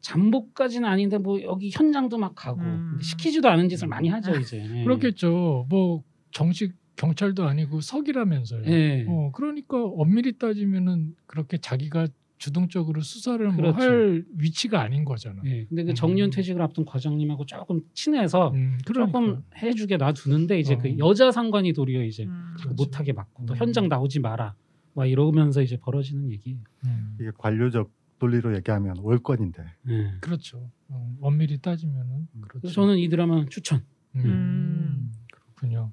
잠복까지는 아닌데 뭐 여기 현장도 막 가고 시키지도 않은 짓을 많이 하죠 이제. 그렇겠죠. 뭐 정식 경찰도 아니고 석이라면서요. 네. 그러니까 엄밀히 따지면은 그렇게 자기가 주동적으로 수사를 그렇죠. 뭐 할 위치가 아닌 거잖아. 네. 근데 그 정년퇴직을 앞둔 과장님하고 조금 친해서 조금 해주게 놔두는데 이제 그 여자 상관이 도리어 이제 못하게 막고 또 현장 나오지 마라 막 이러면서 이제 벌어지는 얘기예요. 이게 관료적 논리로 얘기하면 월권인데. 그렇죠. 엄밀히 따지면은 그렇죠. 저는 이 드라마 추천. 그렇군요.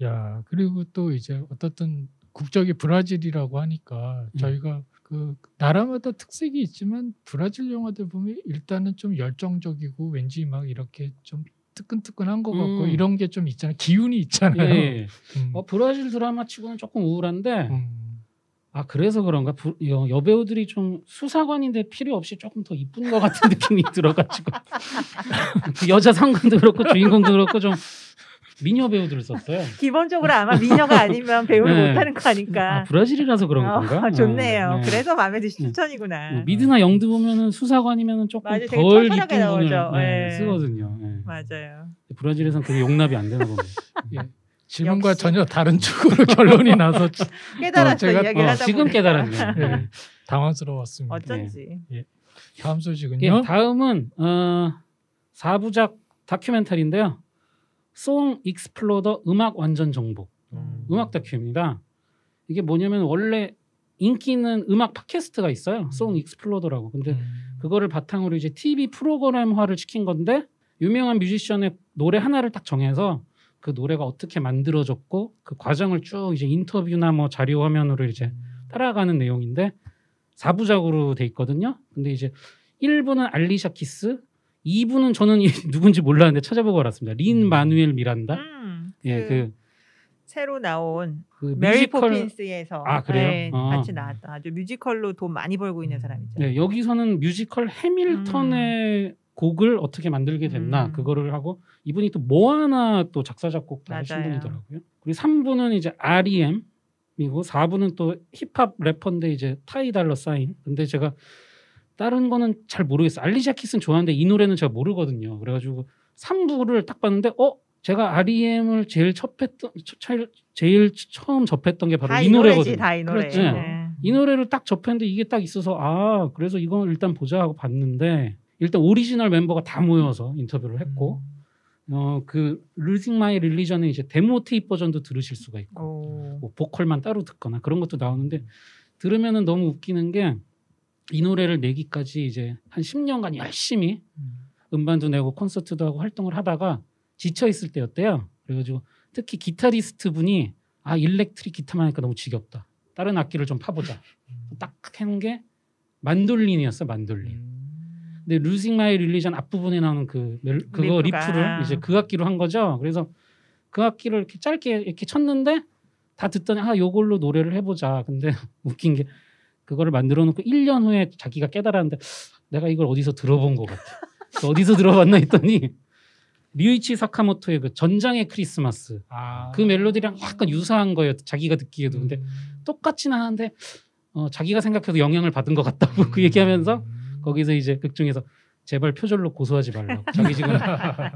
야 그리고 또 이제 어떻든 국적이 브라질이라고 하니까 저희가 그 나라마다 특색이 있지만 브라질 영화들 보면 일단은 좀 열정적이고 왠지 막 이렇게 좀 뜨끈뜨끈한 것 같고 이런 게 좀 있잖아요. 기운이 있잖아요. 예. 브라질 드라마 치고는 조금 우울한데 그래서 그런가 여배우들이 좀 수사관인데 필요 없이 조금 더 이쁜 것 같은 느낌이 들어가지고 그 여자 상관도 그렇고 주인공도 그렇고 좀 미녀 배우들을 썼어요. 기본적으로 아마 미녀가 아니면 배우를 못하는 거 아니까. 브라질이라서 그런 건가? 좋네요. 그래서 마음에 드신 추천이구나. 미드나 영드 보면은 수사관이면은 조금 맞아요. 덜 이쁜 분을 쓰거든요. 쓰거든요. 맞아요. 브라질에서는 그게 용납이 안 되나 보네. 지금과 역시. 전혀 다른 쪽으로 결론이 나서 깨달았어 제가- 이야기를 하다 지금 보니까. 깨달았네요. 네, 당황스러웠습니다. 어쩐지. 다음 소식은요? 예, 다음은 4부작 다큐멘터리인데요. 송 익스플로더 음악 완전 정복 음악 다큐입니다. 이게 뭐냐면 원래 인기 있는 음악 팟캐스트가 있어요. 송 익스플로더라고. 근데 그거를 바탕으로 이제 TV 프로그램화를 시킨 건데 유명한 뮤지션의 노래 하나를 딱 정해서 그 노래가 어떻게 만들어졌고 그 과정을 쭉 이제 인터뷰나 뭐 자료 화면으로 이제 따라가는 내용인데 4부작으로 돼 있거든요. 근데 이제 1부는 알리샤 키스, 2부는 저는 누군지 몰랐는데 찾아보고 알았습니다. 린 마누엘 미란다. 예, 그 새로 나온 그 메리 뮤지컬 포핀스에서 아, 그래요? 네, 아. 같이 나왔던 아주 뮤지컬로 돈 많이 벌고 있는 사람이죠. 네, 여기서는 뮤지컬 해밀턴의 곡을 어떻게 만들게 됐나 그거를 하고 이분이 또 모아나 또 작사 작곡 다 하신 맞아요. 분이더라고요. 그리고 3부는 이제 R.E.M이고 4부는 또 힙합 래퍼인데 이제 타이 달러 사인. 근데 제가 다른 거는 잘 모르겠어요. 알리샤 키스는 좋아하는데 이 노래는 제가 모르거든요. 그래가지고 3부를 딱 봤는데 제가 R.E.M을 제일 처음 접했던 게 바로 다 이 노래지, 노래거든요. 다 이 노래. 그렇죠. 이 노래를 딱 접했는데 이게 딱 있어서 그래서 이건 일단 보자 하고 봤는데 일단 오리지널 멤버가 다 모여서 인터뷰를 했고 그 Losing My Religion의 이제 데모 테이프 버전도 들으실 수가 있고 뭐 보컬만 따로 듣거나 그런 것도 나오는데 들으면은 너무 웃기는 게 이 노래를 내기까지 이제 한 10년간 열심히 음반도 내고 콘서트도 하고 활동을 하다가 지쳐 있을 때였대요. 그래가지고 특히 기타리스트 분이 일렉트릭 기타만 하니까 너무 지겹다. 다른 악기를 좀 파보자. 딱 해놓은 게 만돌린이었어, 만돌린. 근데 Losing My Religion 앞부분에 나오는 그거 리프를 이제 그 악기로 한 거죠. 그래서 그 악기를 이렇게 짧게 이렇게 쳤는데 다 듣더니 요걸로 노래를 해보자. 근데 웃긴 게 그거를 만들어 놓고 1년 후에 자기가 깨달았는데 내가 이걸 어디서 들어본 것 같아. 어디서 들어봤나 했더니 류이치 사카모토의 그 전장의 크리스마스 그 멜로디랑 약간 유사한 거예요. 자기가 듣기에도. 근데 똑같지는 않은데 자기가 생각해도 영향을 받은 것 같다고 그 얘기하면서 거기서 이제 극 중에서 제발 표절로 고소하지 말라고. 자기 지금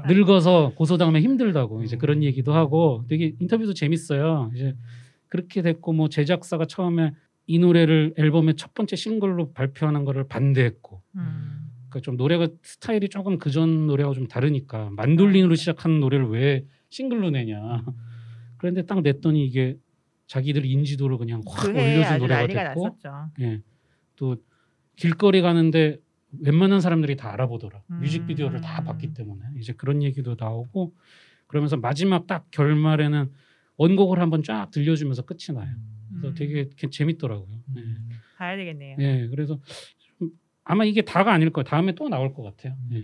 늙어서 고소당하면 힘들다고 이제 그런 얘기도 하고 되게 인터뷰도 재밌어요. 이제 그렇게 됐고 뭐 제작사가 처음에 이 노래를 앨범의 첫 번째 싱글로 발표하는 거를 반대했고 그러니까 좀 노래가 스타일이 조금 그전 노래하고 좀 다르니까 만돌린으로 시작하는 노래를 왜 싱글로 내냐. 그런데 딱 냈더니 이게 자기들 인지도를 그냥 확 올려준 노래가 됐고 예. 또 길거리 가는데 웬만한 사람들이 다 알아보더라. 뮤직비디오를 다 봤기 때문에 이제 그런 얘기도 나오고 그러면서 마지막 딱 결말에는 원곡을 한번 쫙 들려주면서 끝이 나요. 그래서 되게 재밌더라고요. 네. 봐야 되겠네요. 네, 그래서 아마 이게 다가 아닐 거예요. 다음에 또 나올 것 같아요. 네.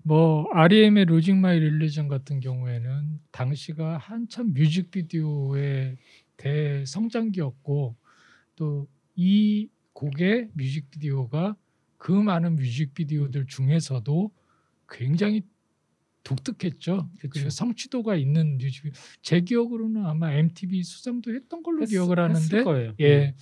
뭐 R.E.M의 Losing My Religion 같은 경우에는 당시가 한참 뮤직비디오의 대성장기였고 또 이 곡의 뮤직비디오가 그 많은 뮤직비디오들 중에서도 굉장히 독특했죠. 그리고 성취도가 있는 뮤직비디오. 제 기억으로는 아마 MTV 수상도 했던 걸로 기억을 하는데 거예요. 예.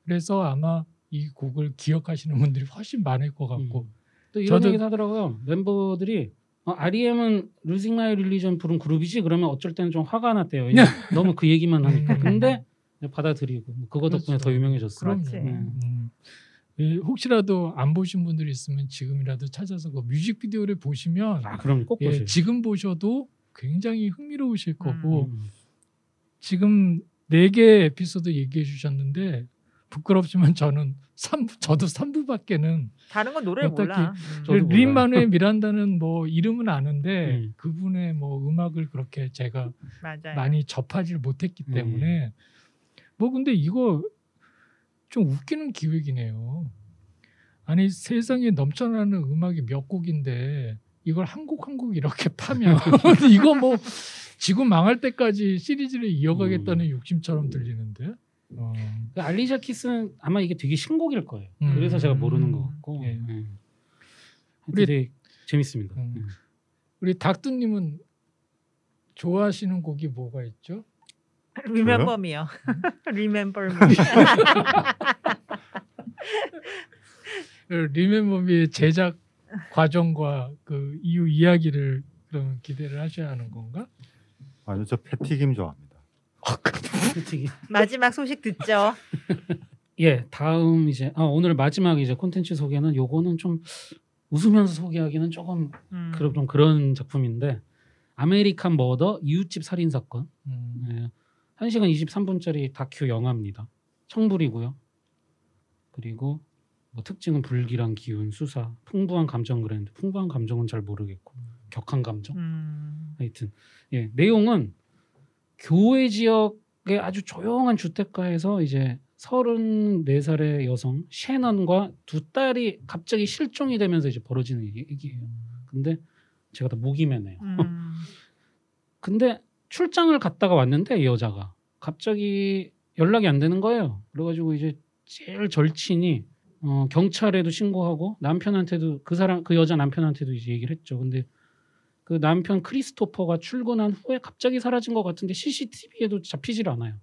그래서 아마 이 곡을 기억하시는 분들이 훨씬 많을 것 같고 또 이런 저도- 얘기도 하더라고요. 멤버들이 R.E.M은 Losing My Religion 부른 그룹이지 그러면 어쩔 때는 좀 화가 났대요. 왜냐면 너무 그 얘기만 하니까. 근데 받아들이고 그거 덕분에 그렇죠. 더 유명해졌어요. 그렇지. 예, 혹시라도 안 보신 분들이 있으면 지금이라도 찾아서 그 뮤직비디오를 보시면 그럼 꼭 보세요. 지금 보셔도 굉장히 흥미로우실 거고 음. 지금 4개 에피소드 얘기해 주셨는데 부끄럽지만 저는 저도 3부밖에는 다른 건 노래를 어떻게- 몰라. 저도 몰라요. 린 마누엘 미란다는 뭐 이름은 아는데 음. 그분의 뭐 음악을 그렇게 제가 맞아요. 많이 접하지 못했기 때문에 뭐 근데 이거 좀 웃기는 기획이네요. 아니 세상에 넘쳐나는 음악이 몇 곡인데 이걸 한 곡 한 곡 이렇게 파면 이거 뭐 지구 망할 때까지 시리즈를 이어가겠다는 욕심처럼 들리는데. 그 알리샤 키스는 아마 이게 되게 신곡일 거예요. 그래서 제가 모르는 것 같고. 예. 우리 되게 재밌습니다. 우리 닥두님은 좋아하시는 곡이 뭐가 있죠? Remember me요. Remember me. 리멤버미의 제작 과정과 그 이후 이야기를 그럼 기대를 하셔야 하는 건가? 아니요, 저 패티김 좋아합니다. 솔직히. 마지막 소식 듣죠. 예, 다음 이제 오늘 마지막 이제 콘텐츠 소개는 요거는 좀 웃으면서 소개하기는 조금 좀 그런 작품인데 아메리칸 머더 이웃집 살인 사건. 예, 1시간 23분짜리 다큐 영화입니다. 청불이고요. 그리고 뭐 특징은 불길한 기운, 수사, 풍부한 감정 그랬는데 풍부한 감정은 잘 모르겠고 격한 감정. 하여튼 예, 내용은 교외 지역의 아주 조용한 주택가에서 이제 34살의 여성 셰넌과 두 딸이 갑자기 실종이 되면서 이제 벌어지는 얘기예요. 근데 제가 다 목이 메네요. 근데 출장을 갔다가 왔는데 이 여자가 갑자기 연락이 안 되는 거예요. 그래가지고 이제 제일 절친이 경찰에도 신고하고 남편한테도 그 여자 남편한테도 이제 얘기를 했죠. 근데 그 남편 크리스토퍼가 출근한 후에 갑자기 사라진 것 같은데 CCTV에도 잡히질 않아요.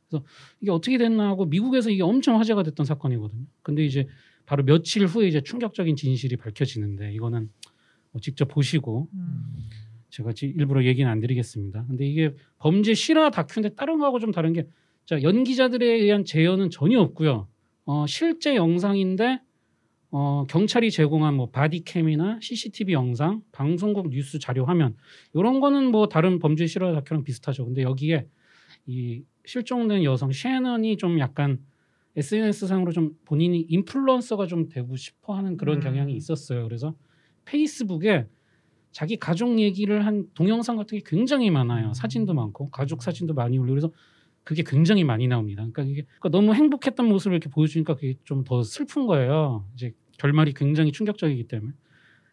그래서 이게 어떻게 됐나 하고 미국에서 이게 엄청 화제가 됐던 사건이거든요. 근데 이제 바로 며칠 후에 이제 충격적인 진실이 밝혀지는데 이거는 직접 보시고 제가 일부러 얘기는 안 드리겠습니다. 근데 이게 범죄 실화 다큐인데 다른 거하고 좀 다른 게 자, 연기자들에 의한 재현은 전혀 없고요. 실제 영상인데 경찰이 제공한 뭐 바디캠이나 CCTV 영상, 방송국 뉴스 자료 화면 이런 거는 뭐 다른 범죄 실화 다큐랑 비슷하죠. 근데 여기에 이 실종된 여성 셰넌이 좀 약간 SNS 상으로 좀 본인이 인플루언서가 좀 되고 싶어하는 그런 경향이 있었어요. 그래서 페이스북에 자기 가족 얘기를 한 동영상 같은 게 굉장히 많아요. 사진도 많고 가족 사진도 많이 올리고 그래서 그게 굉장히 많이 나옵니다. 그러니까 너무 행복했던 모습을 이렇게 보여주니까 그게 좀 더 슬픈 거예요. 이제 결말이 굉장히 충격적이기 때문에.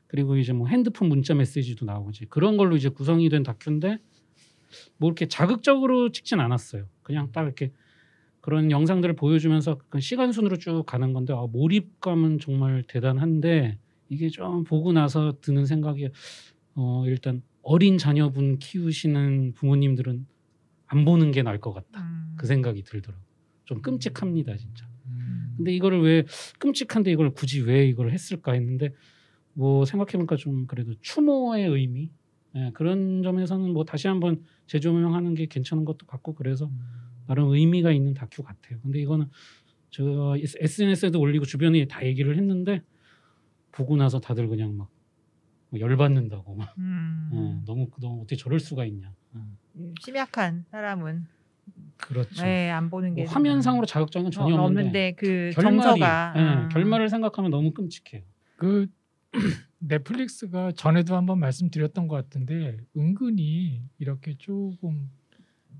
그리고 이제 뭐 핸드폰 문자 메시지도 나오고 이제 그런 걸로 이제 구성이 된 다큐인데 뭐 이렇게 자극적으로 찍진 않았어요. 그냥 딱 이렇게 그런 영상들을 보여주면서 시간 순으로 쭉 가는 건데 몰입감은 정말 대단한데 이게 좀 보고 나서 드는 생각이 일단 어린 자녀분 키우시는 부모님들은 안 보는 게 나을 것 같다. 그 생각이 들더라고요. 좀 끔찍합니다, 진짜. 근데 이거를 왜 끔찍한데 이걸 굳이 왜 이걸 했을까 했는데 뭐 생각해보니까 좀 그래도 추모의 의미 그런 점에서는 뭐 다시 한번 재조명하는 게 괜찮은 것도 같고 그래서 나름 의미가 있는 다큐 같아요. 근데 이거는 저 SNS에도 올리고 주변에 다 얘기를 했는데 보고 나서 다들 그냥 막 열받는다고 막 너무 어떻게 저럴 수가 있냐. 심약한 사람은 그렇죠. 네, 안 보는 게 화면상으로 자극적인 건 전혀 없는데 그 결말이, 정서가 결말을 생각하면 너무 끔찍해요. 그 넷플릭스가 전에도 한번 말씀드렸던 것 같은데 은근히 이렇게 조금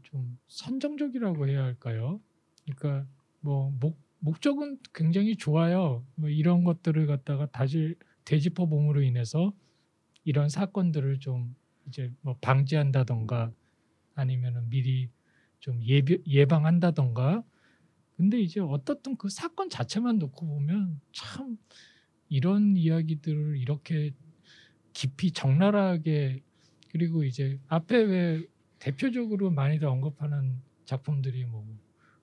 좀 선정적이라고 해야 할까요? 그러니까 뭐 목적은 굉장히 좋아요. 뭐 이런 것들을 갖다가 다시 되짚어 봄으로 인해서 이런 사건들을 좀 이제 뭐 방지한다던가 아니면은 미리 좀 예방한다던가. 근데 이제 어떻든 그 사건 자체만 놓고 보면 참 이런 이야기들을 이렇게 깊이 적나라하게 그리고 이제 앞에 왜 대표적으로 많이들 언급하는 작품들이 뭐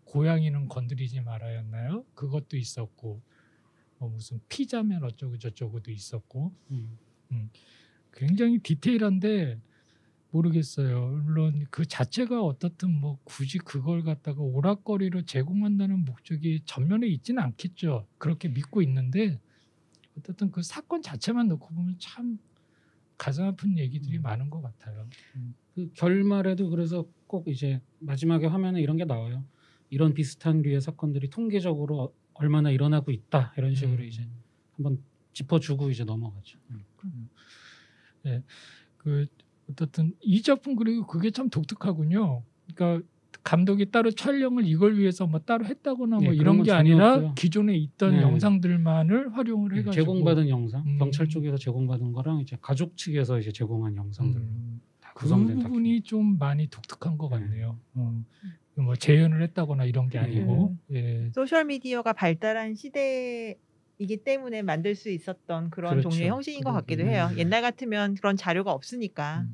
고양이는 건드리지 말아였나요? 그것도 있었고 뭐 무슨 피자면 어쩌고 저쩌고도 있었고 굉장히 디테일한데 모르겠어요. 물론 그 자체가 어떻든 뭐 굳이 그걸 갖다가 오락거리로 제공한다는 목적이 전면에 있지는 않겠죠. 그렇게 믿고 있는데 어쨌든 그 사건 자체만 놓고 보면 참 가슴 아픈 얘기들이 많은 것 같아요. 그 결말에도 그래서 꼭 이제 마지막에 화면에 이런 게 나와요. 이런 비슷한 류의 사건들이 통계적으로 얼마나 일어나고 있다 이런 식으로 이제 한번 짚어주고 이제 넘어가죠. 네, 그 어쨌든 이 작품 그리고 그게 참 독특하군요. 그러니까 감독이 따로 촬영을 이걸 위해서 뭐 따로 했다거나 뭐 이런 게 아니라 없고요. 기존에 있던 영상들만을 활용을 해가지고 제공받은 영상, 경찰 쪽에서 제공받은 거랑 이제 가족 측에서 이제 제공한 영상들 다 그 구성된 부분이 좀 많이 독특한 것 같네요. 뭐 재현을 했다거나 이런 게 아니고 예. 소셜 미디어가 발달한 시대이기 때문에 만들 수 있었던 그런 그렇죠. 종류의 형식인 것 같기도 해요. 옛날 같으면 그런 자료가 없으니까.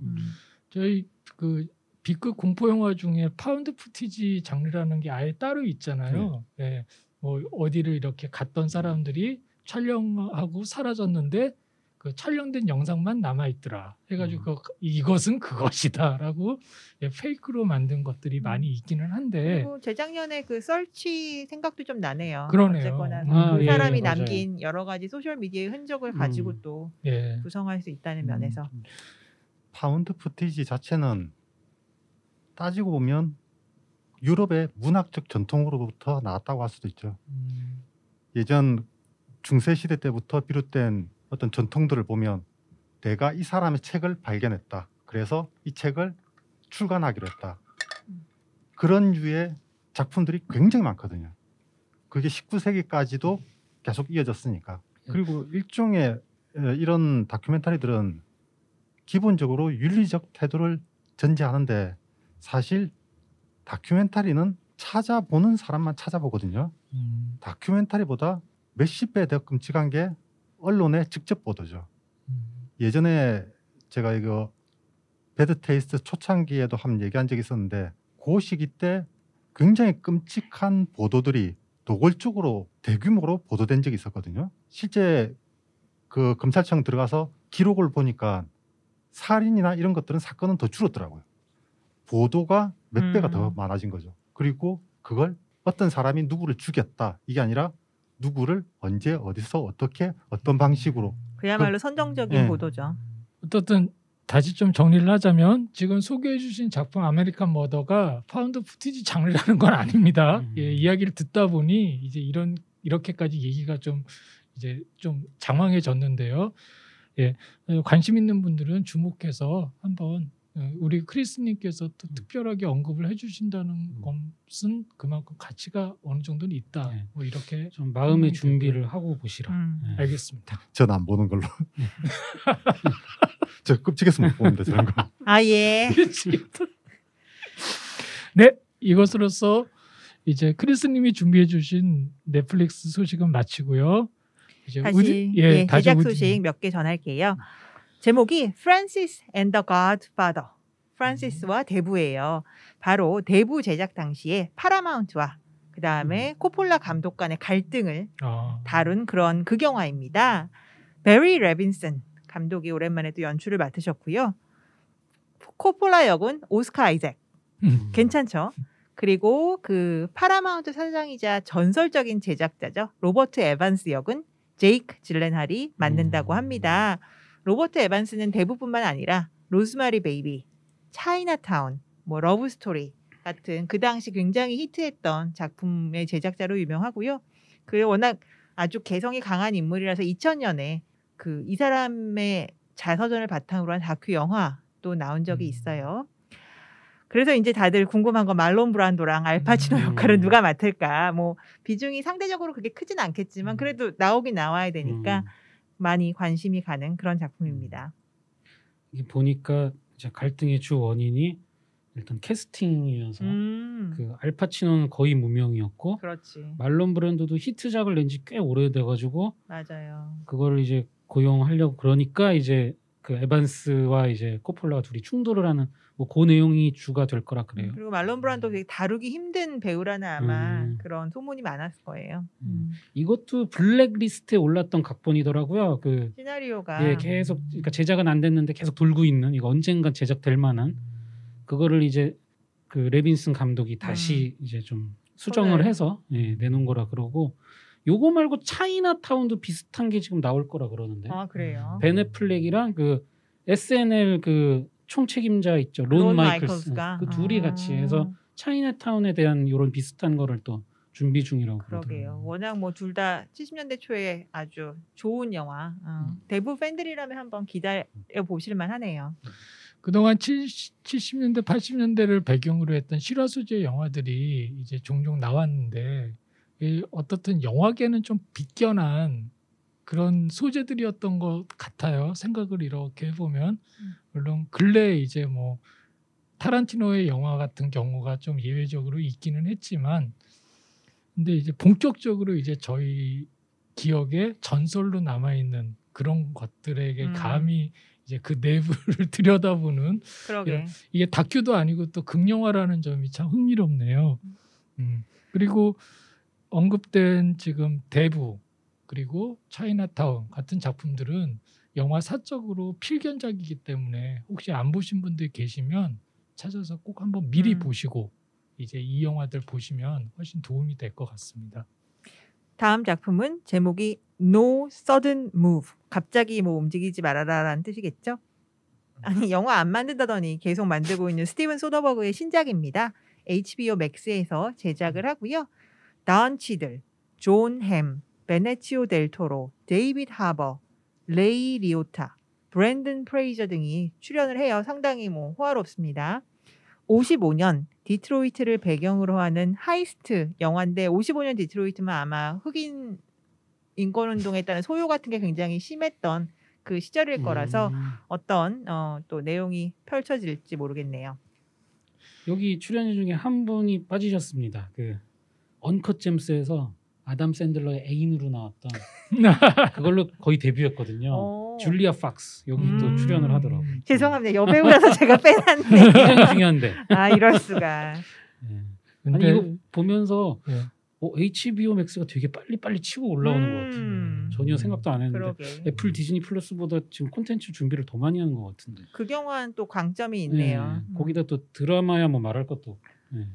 저희 그 B급 공포 영화 중에 파운드 푸티지 장르라는 게 아예 따로 있잖아요. 뭐 어디를 이렇게 갔던 사람들이 촬영하고 사라졌는데 그 촬영된 영상만 남아 있더라. 해가지고 이것은 그것이다라고 페이크로 만든 것들이 많이 있기는 한데. 그리고 재작년에 그 썰치 생각도 좀 나네요. 그러네요. 어쨌거나 아, 그 예, 사람이 맞아요. 남긴 여러 가지 소셜 미디어의 흔적을 가지고 또 예. 구성할 수 있다는 면에서. 파운드 푸티지 자체는 따지고 보면 유럽의 문학적 전통으로부터 나왔다고 할 수도 있죠. 예전 중세 시대 때부터 비롯된 어떤 전통들을 보면 내가 이 사람의 책을 발견했다. 그래서 이 책을 출간하기로 했다. 그런 류의 작품들이 굉장히 많거든요. 그게 19세기까지도 계속 이어졌으니까. 그리고 일종의 이런 다큐멘터리들은 기본적으로 윤리적 태도를 전제하는데 사실 다큐멘터리는 찾아보는 사람만 찾아보거든요. 다큐멘터리보다 몇십 배 더 끔찍한 게 언론의 직접 보도죠. 예전에 제가 이거 배드 테이스트 초창기에도 한번 얘기한 적이 있었는데 그 시기 때 굉장히 끔찍한 보도들이 노골적으로 대규모로 보도된 적이 있었거든요. 실제 그 검찰청 들어가서 기록을 보니까 살인이나 이런 것들은 사건은 더 줄었더라고요. 보도가 몇 배가 더 많아진 거죠. 그리고 그걸 어떤 사람이 누구를 죽였다 이게 아니라 누구를 언제 어디서 어떻게 어떤 방식으로 그야말로 선정적인 예. 보도죠. 어떻든 다시 좀 정리를 하자면 지금 소개해주신 작품 아메리칸 머더가 파운드 푸티지 장르라는 건 아닙니다. 예, 이야기를 듣다 보니 이제 이렇게까지 얘기가 좀 이제 좀 장황해졌는데요. 예, 관심 있는 분들은 주목해서 한번 우리 크리스님께서 또 특별하게 언급을 해주신다는 것은 그만큼 가치가 어느 정도는 있다. 네. 뭐 이렇게 좀 마음의 준비를 하고 보시라. 네. 알겠습니다. 전 안 보는 걸로. 저 끔찍해서 못 보는데 저런 거. 아 예. 네, 이것으로서 이제 크리스님이 준비해주신 넷플릭스 소식은 마치고요. 이제 다시 다시 제작 소식 몇 개 전할게요. 제목이 Francis and the Godfather. 프란시스와 대부예요. 바로 대부 제작 당시에 파라마운트와 그 다음에 코폴라 감독 간의 갈등을 다룬 그런 극영화입니다. 베리 레빈슨 감독이 오랜만에 또 연출을 맡으셨고요. 코폴라 역은 오스카 아이작. 괜찮죠? 그리고 그 파라마운트 사장이자 전설적인 제작자죠. 로버트 에반스 역은 제이크 질렌할이 맡는다고 합니다. 로버트 에반스는 대부뿐만 아니라 로즈마리 베이비, 차이나타운, 뭐 러브 스토리 같은 그 당시 굉장히 히트했던 작품의 제작자로 유명하고요. 그리고 워낙 아주 개성이 강한 인물이라서 2000년에 그 이 사람의 자서전을 바탕으로 한 다큐 영화도 나온 적이 있어요. 그래서 이제 다들 궁금한 건 말론 브란도랑 알파치노 역할은 누가 맡을까? 뭐 비중이 상대적으로 그렇게 크진 않겠지만 그래도 나오긴 나와야 되니까 많이 관심이 가는 그런 작품입니다. 이게 보니까 이제 갈등의 주 원인이 일단 캐스팅이어서 그 알파치노는 거의 무명이었고, 그렇지. 말론 브랜도도 히트작을 낸 지 꽤 오래돼가지고 맞아요. 그거를 이제 고용하려고 그러니까 이제 그 에반스와 이제 코폴라가 둘이 충돌을 하는 뭐 그 내용이 주가 될 거라 그래요. 그리고 말론 브란도 되게 다루기 힘든 배우라는 아마 그런 소문이 많았을 거예요. 이것도 블랙리스트에 올랐던 각본이더라고요. 그 시나리오가 예, 계속 그러니까 제작은 안 됐는데 계속 돌고 있는 이거 언젠간 제작될 만한 그거를 이제 그 레빈슨 감독이 다시 이제 좀 수정을 해서 내놓은 거라 그러고, 요거 말고 차이나타운도 비슷한 게 지금 나올 거라 그러는데. 아 그래요. 벤 애플렉이랑 그 SNL 그 총책임자 있죠, 론 마이클스, 그 둘이 같이 해서 차이나타운에 대한 이런 비슷한 거를 또 준비 중이라고 그러게요. 그러더라고요. 워낙 뭐 둘 다 70년대 초에 아주 좋은 영화. 대부 팬들이라면 한번 기다려 보실 만하네요. 그동안 70년대, 80년대를 배경으로 했던 실화 소재 영화들이 이제 종종 나왔는데 어떻든 영화계는 좀 비껴난 그런 소재들이었던 것 같아요. 생각을 이렇게 해보면 물론 근래에 이제 뭐 타란티노의 영화 같은 경우가 좀 예외적으로 있기는 했지만, 근데 이제 본격적으로 이제 저희 기억에 전설로 남아 있는 그런 것들에게 감히 이제 그 내부를 들여다보는 그러게. 이게 다큐도 아니고 또 극영화라는 점이 참 흥미롭네요. 그리고 언급된 지금 대부 그리고 차이나타운 같은 작품들은 영화 사적으로 필견작이기 때문에 혹시 안 보신 분들 계시면 찾아서 꼭 한번 미리 보시고 이제 이 영화들 보시면 훨씬 도움이 될 것 같습니다. 다음 작품은 제목이 No Sudden Move. 갑자기 뭐 움직이지 말아라라는 뜻이겠죠? 아니 영화 안 만든다더니 계속 만들고 있는 스티븐 소더버그의 신작입니다. HBO 맥스에서 제작을 하고요. 던 치들, 존 햄, 베네치오 델 토로, 데이빗 하버, 레이 리오타, 브랜든 프레이저 등이 출연을 해요. 상당히 뭐 호화롭습니다. 55년 디트로이트를 배경으로 하는 하이스트 영화인데 55년 디트로이트면 아마 흑인 인권운동에 따른 소요 같은 게 굉장히 심했던 그 시절일 거라서 어떤 또 내용이 펼쳐질지 모르겠네요. 여기 출연자 중에 한 분이 빠지셨습니다. 그 언컷 잼스에서 아담 샌들러의 애인으로 나왔던 그걸로 거의 데뷔했거든요. 줄리아 팍스 여기 또 출연을 하더라고요. 죄송합니다. 여배우라서 제가 빼놨네. 굉장히 중요한데. 아 이럴 수가. 네. 근데 아니 이거 보면서 예. HBO 맥스가 되게 빨리 치고 올라오는 것 같아요. 전혀 생각도 안 했는데 그러게. 애플 디즈니 플러스보다 지금 콘텐츠 준비를 더 많이 하는 것 같은데. 극영화는 또 강점이 있네요. 거기다 또 드라마야 뭐 말할 것도 없고. 네.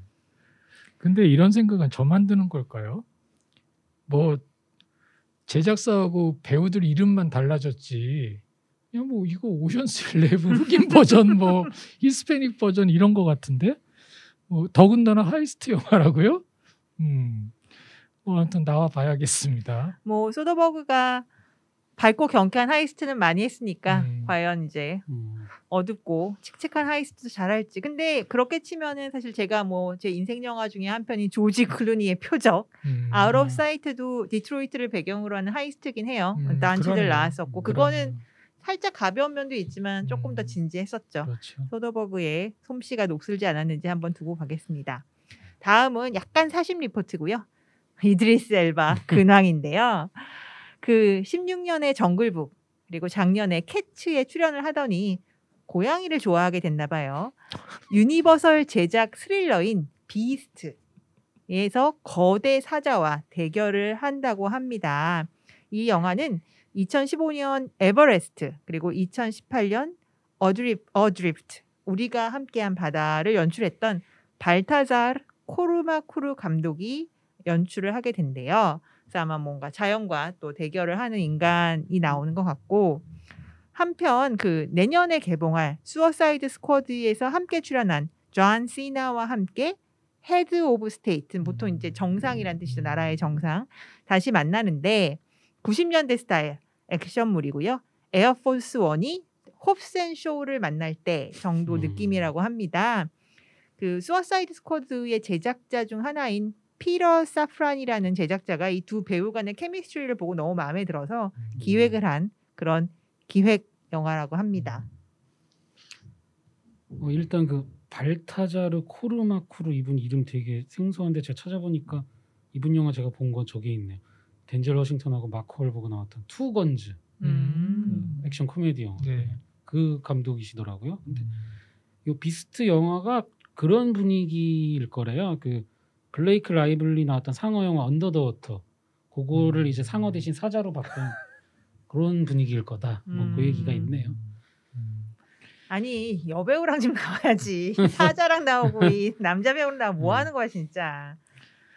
근데 이런 생각은 저만 드는 걸까요? 뭐 제작사하고 배우들 이름만 달라졌지. 그냥 뭐 이거 오션스 11 흑인 버전 뭐 히스패닉 버전 이런 거 같은데. 뭐 더군다나 하이스트 영화라고요? 뭐 아무튼 나와 봐야겠습니다. 뭐 소더버그가 밝고 경쾌한 하이스트는 많이 했으니까 과연 이제 어둡고 칙칙한 하이스트도 잘할지. 근데 그렇게 치면은 사실 제가 뭐 제 인생 영화 중에 한 편인 조지 클루니의 표적 아웃 오브 사이트도 디트로이트를 배경으로 하는 하이스트긴 해요. 딴지들 나왔었고 그거는 살짝 가벼운 면도 있지만 조금 더 진지했었죠. 그렇죠. 소더버그의 솜씨가 녹슬지 않았는지 한번 두고 가겠습니다. 다음은 약간 사심 리포트고요. 이드리스 엘바 근황인데요. 그 16년에 정글북 그리고 작년에 캐츠에 출연을 하더니 고양이를 좋아하게 됐나 봐요. 유니버설 제작 스릴러인 비스트에서 거대 사자와 대결을 한다고 합니다. 이 영화는 2015년 에버레스트 그리고 2018년 어드리프트 우리가 함께한 바다를 연출했던 발타자르 코르마쿠르 감독이 연출을 하게 된대요. 그래서 아마 뭔가 자연과 또 대결을 하는 인간이 나오는 것 같고 한편 그 내년에 개봉할 수어사이드 스쿼드에서 함께 출연한 존 시나와 함께 헤드 오브 스테이트 보통 이제 정상이란 뜻이죠. 나라의 정상 다시 만나는데 90년대 스타일 액션물이고요. 에어포스 1이 홉센 쇼를 만날 때 정도 느낌이라고 합니다. 그 수어사이드 스쿼드의 제작자 중 하나인 피터 사프란이라는 제작자가 이 두 배우 간의 케미스트리를 보고 너무 마음에 들어서 기획을 한 그런 기획 영화라고 합니다. 일단 그 발타자르 코르마쿠르 이분 이름 되게 생소한데 제가 찾아보니까 이분 영화 제가 본 건 저게 있네요. 덴젤 워싱턴하고 마크 홀버그 나왔던 투 건즈 그 액션 코미디 영화. 네. 그 감독이시더라고요. 근데 이 비스트 영화가 그런 분위기일 거래요. 그 블레이크 라이블리 나왔던 상어 영화 언더 더 워터 그거를 이제 상어 대신 사자로 바꾼 그런 분위기일 거다. 뭐 그 얘기가 있네요. 아니 여배우랑 좀 나와야지. 사자랑 나오고 이 남자 배우랑 나오고 뭐 하는 거야 진짜.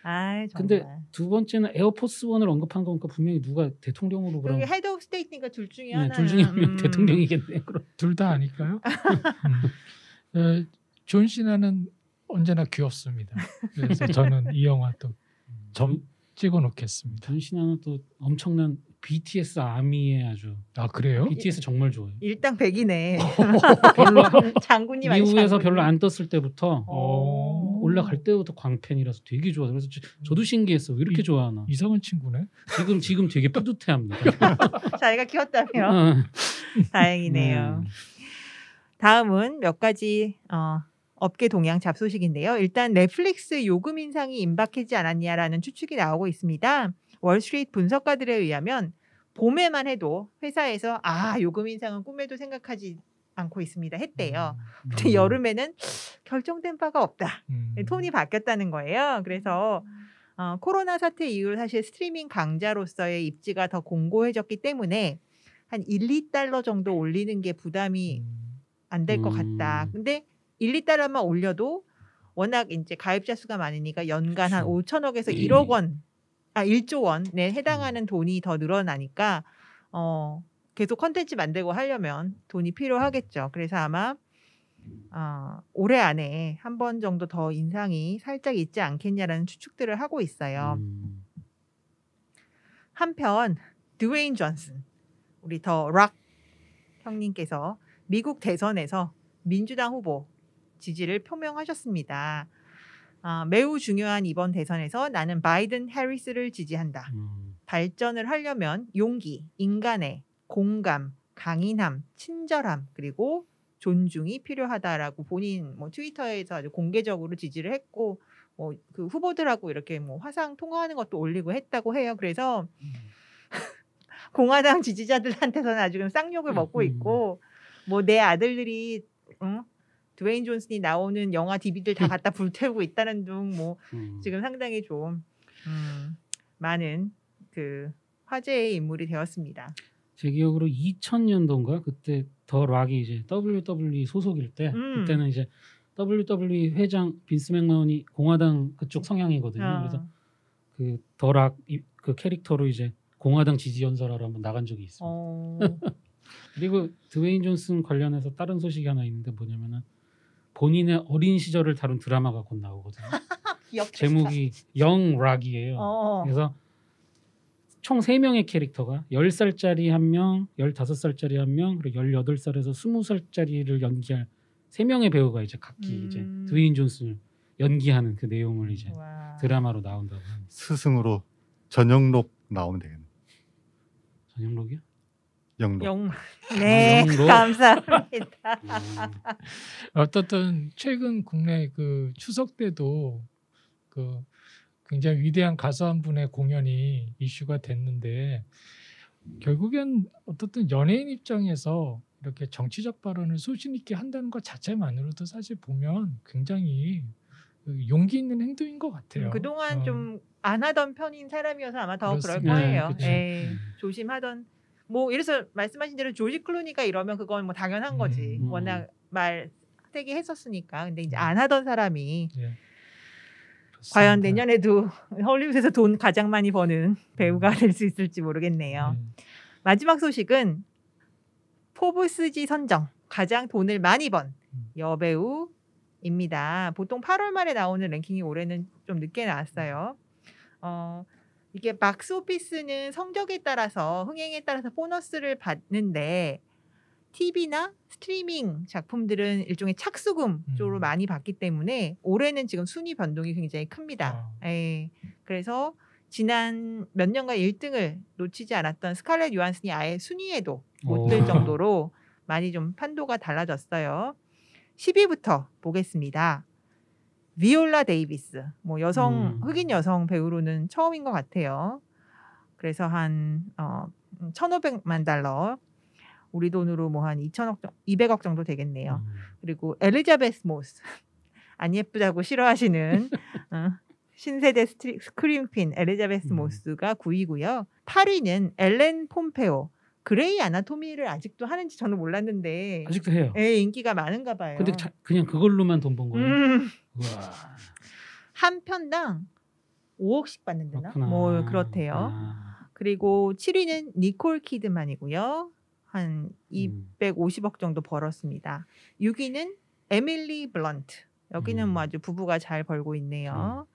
아 정말. 근데 두 번째는 에어포스 1을 언급한 거니까 분명히 누가 대통령으로 그럼 헤드 오브 스테이트니까 둘 중에 하나. 둘 중에 한 명 대통령이겠네요. 그럼 둘 다 아닐까요? 존 시나는 언제나 귀엽습니다. 그래서 저는 이 영화 또 점 찍어 놓겠습니다. 존 시나는 또 엄청난 BTS 아미의 아주 그래요? BTS 정말 좋아요. 일당백이네. 별로 장군님 미국에서 별로 안 떴을 때부터 올라갈 올라갈 때부터 광팬이라서 되게 좋아. 그래서 저도 신기했어. 왜 이렇게 좋아하나. 이상한 친구네. 지금 되게 뿌듯해합니다. 자기가 키웠다며. 다행이네요. 다음은 몇 가지 업계 동향 잡소식인데요. 일단 넷플릭스 요금 인상이 임박하지 않았냐라는 추측이 나오고 있습니다. 월스트리트 분석가들에 의하면 봄에만 해도 회사에서 요금 인상은 꿈에도 생각하지 않고 있습니다 했대요. 근데 여름에는 결정된 바가 없다. 톤이 바뀌었다는 거예요. 그래서 코로나 사태 이후로 사실 스트리밍 강자로서의 입지가 더 공고해졌기 때문에 한 1, 2달러 정도 올리는 게 부담이 안 될 것 같다. 근데 1, 2달러만 올려도 워낙 이제 가입자 수가 많으니까 연간 한 그렇죠. 5천억에서 1억 원, 1조 원에 해당하는 돈이 더 늘어나니까 계속 컨텐츠 만들고 하려면 돈이 필요하겠죠. 그래서 아마 올해 안에 한 번 정도 더 인상이 살짝 있지 않겠냐라는 추측들을 하고 있어요. 한편 드웨인 존슨, 우리 더 락 형님께서 미국 대선에서 민주당 후보 지지를 표명하셨습니다. 매우 중요한 이번 대선에서 나는 바이든 해리스를 지지한다. 발전을 하려면 용기, 인간의 공감, 강인함, 친절함, 그리고 존중이 필요하다라고 본인 트위터에서 아주 공개적으로 지지를 했고 그 후보들하고 이렇게 화상 통화하는 것도 올리고 했다고 해요. 그래서 공화당 지지자들한테서는 아주 쌍욕을 먹고 있고 내 아들들이 드웨인 존슨이 나오는 영화 DVD를 다 갖다 불태우고 있다는 등 지금 상당히 좀 많은 그 화제의 인물이 되었습니다. 제 기억으로 2000년도인가 그때 더 락이 이제 WWE 소속일 때 그때는 이제 WWE 회장 빈스 맥마운이 공화당 그쪽 성향이거든요. 그래서 그 더 락 그 캐릭터로 이제 공화당 지지 연설하러 한번 나간 적이 있습니다. 그리고 드웨인 존슨 관련해서 다른 소식이 하나 있는데 뭐냐면은 본인의 어린 시절을 다룬 드라마가 곧 나오거든요. 제목이 영 락이에요. 그래서 총 3명의 캐릭터가 10살짜리 1명, 15살짜리 1명, 그리고 18살에서 20살짜리를 연기할 3명의 배우가 이제 각기 이제 드웨인 존슨을 연기하는 그 내용을 이제 드라마로 나온다고 합니다. 스승으로 전영록 나오면 되겠네. 전영록이요? 영록. 네, 영록. 감사합니다. 어떻든 최근 국내 그 추석 때도 그 굉장히 위대한 가수 한 분의 공연이 이슈가 됐는데 결국엔 어떻든 연예인 입장에서 이렇게 정치적 발언을 소신 있게 한다는 것 자체만으로도 사실 보면 굉장히 용기 있는 행동인 것 같아요. 그동안 좀 안 하던 편인 사람이어서 아마 더 그럴 그렇습니다. 거예요. 그쵸. 네, 조심하던 이래서 말씀하신 대로 조지 클루니가 이러면 그건 당연한 거지. 워낙 말 세게 했었으니까. 근데 이제 안 하던 사람이 네. 과연 내년에도 헐리우드에서 돈 가장 많이 버는 배우가 될 수 있을지 모르겠네요. 마지막 소식은 포브스지 선정 가장 돈을 많이 번 여배우입니다. 보통 8월 말에 나오는 랭킹이 올해는 좀 늦게 나왔어요. 이게 박스오피스는 성적에 따라서 흥행에 따라서 보너스를 받는데 TV나 스트리밍 작품들은 일종의 착수금 쪽으로 많이 받기 때문에 올해는 지금 순위 변동이 굉장히 큽니다. 그래서 지난 몇 년간 1등을 놓치지 않았던 스칼렛 요한슨이 아예 순위에도 못 들 정도로 많이 좀 판도가 달라졌어요. 10위부터 보겠습니다. 비올라 데이비스, 여성 흑인 여성 배우로는 처음인 것 같아요. 그래서 한 1,500만 달러, 우리 돈으로 한 200억 정도 되겠네요. 그리고 엘리자베스 모스, 안 예쁘다고 싫어하시는 신세대 스크림퀸 엘리자베스 모스가 9위고요. 8위는 엘렌 폼페오. 그레이 아나토미를 아직도 하는지 저는 몰랐는데 아직도 해요. 인기가 많은가 봐요. 근데 그냥 그걸로만 돈 번 거예요. 우와. 한 편당 5억씩 받는데나? 그렇대요. 그리고 7위는 니콜 키드만이고요. 한 250억 정도 벌었습니다. 6위는 에밀리 블런트. 여기는 아주 부부가 잘 벌고 있네요.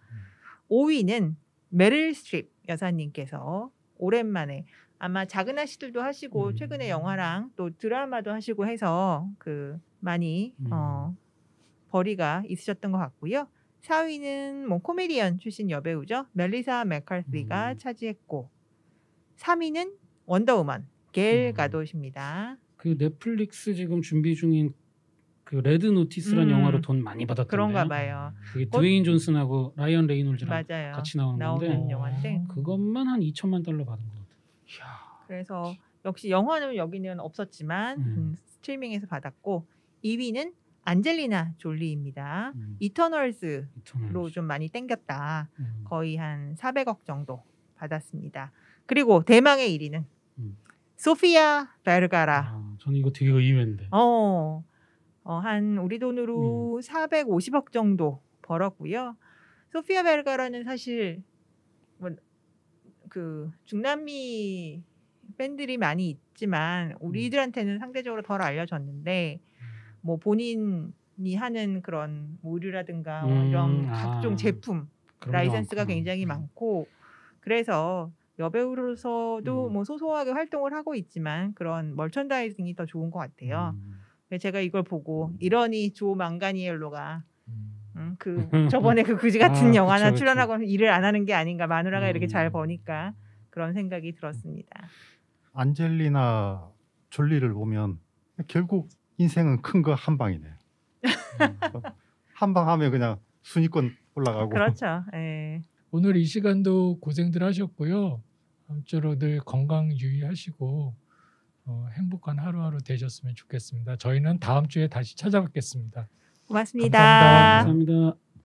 5위는 메릴 스트립 여사님께서 오랜만에 아마 작은 아씨들도 하시고 최근에 영화랑 또 드라마도 하시고 해서 많이 벌이가 있으셨던 것 같고요. 4위는 코미디언 출신 여배우죠. 멜리사 맥카시가 차지했고 3위는 원더우먼 겔 가도십니다. 그 넷플릭스 지금 준비 중인 그 레드 노티스라는 영화로 돈 많이 받았던데요. 그런가 봐요. 그게 드웨인 존슨하고 라이언 레이놀즈랑 맞아요. 같이 나오는 건데 영화인데 그것만 한 2천만 달러 받은 것 같아요. 그래서 역시 영화는 여기는 없었지만 스트리밍에서 받았고 2위는 안젤리나 졸리입니다. 이터널즈로 이터널즈. 좀 많이 땡겼다. 음. 거의 한 400억 정도 받았습니다. 그리고 대망의 1위는 소피아 베르가라. 아, 저는 이거 되게 의외인데. 한 우리 돈으로 450억 정도 벌었고요. 소피아 베르가라는 사실 그 중남미 팬들이 많이 있지만 우리들한테는 상대적으로 덜 알려졌는데 뭐 본인이 하는 그런 의류라든가 이런 각종 제품 라이센스가 굉장히 많고 그래서 여배우로서도 뭐 소소하게 활동을 하고 있지만 그런 멀천다이징이 더 좋은 것 같아요. 제가 이걸 보고 이러니 조 망가니엘로가 그 저번에 그 그지 같은 영화나 그쵸. 출연하고 일을 안 하는 게 아닌가. 마누라가 이렇게 잘 버니까 그런 생각이 들었습니다. 안젤리나 졸리를 보면 결국 인생은 큰 거 한 방이네. 한 방 하면 그냥 순위권 올라가고. 그렇죠. 예. 오늘 이 시간도 고생들 하셨고요. 아무쪼록 늘 건강 유의하시고 행복한 하루하루 되셨으면 좋겠습니다. 저희는 다음 주에 다시 찾아뵙겠습니다. 고맙습니다. 감사합니다. 감사합니다.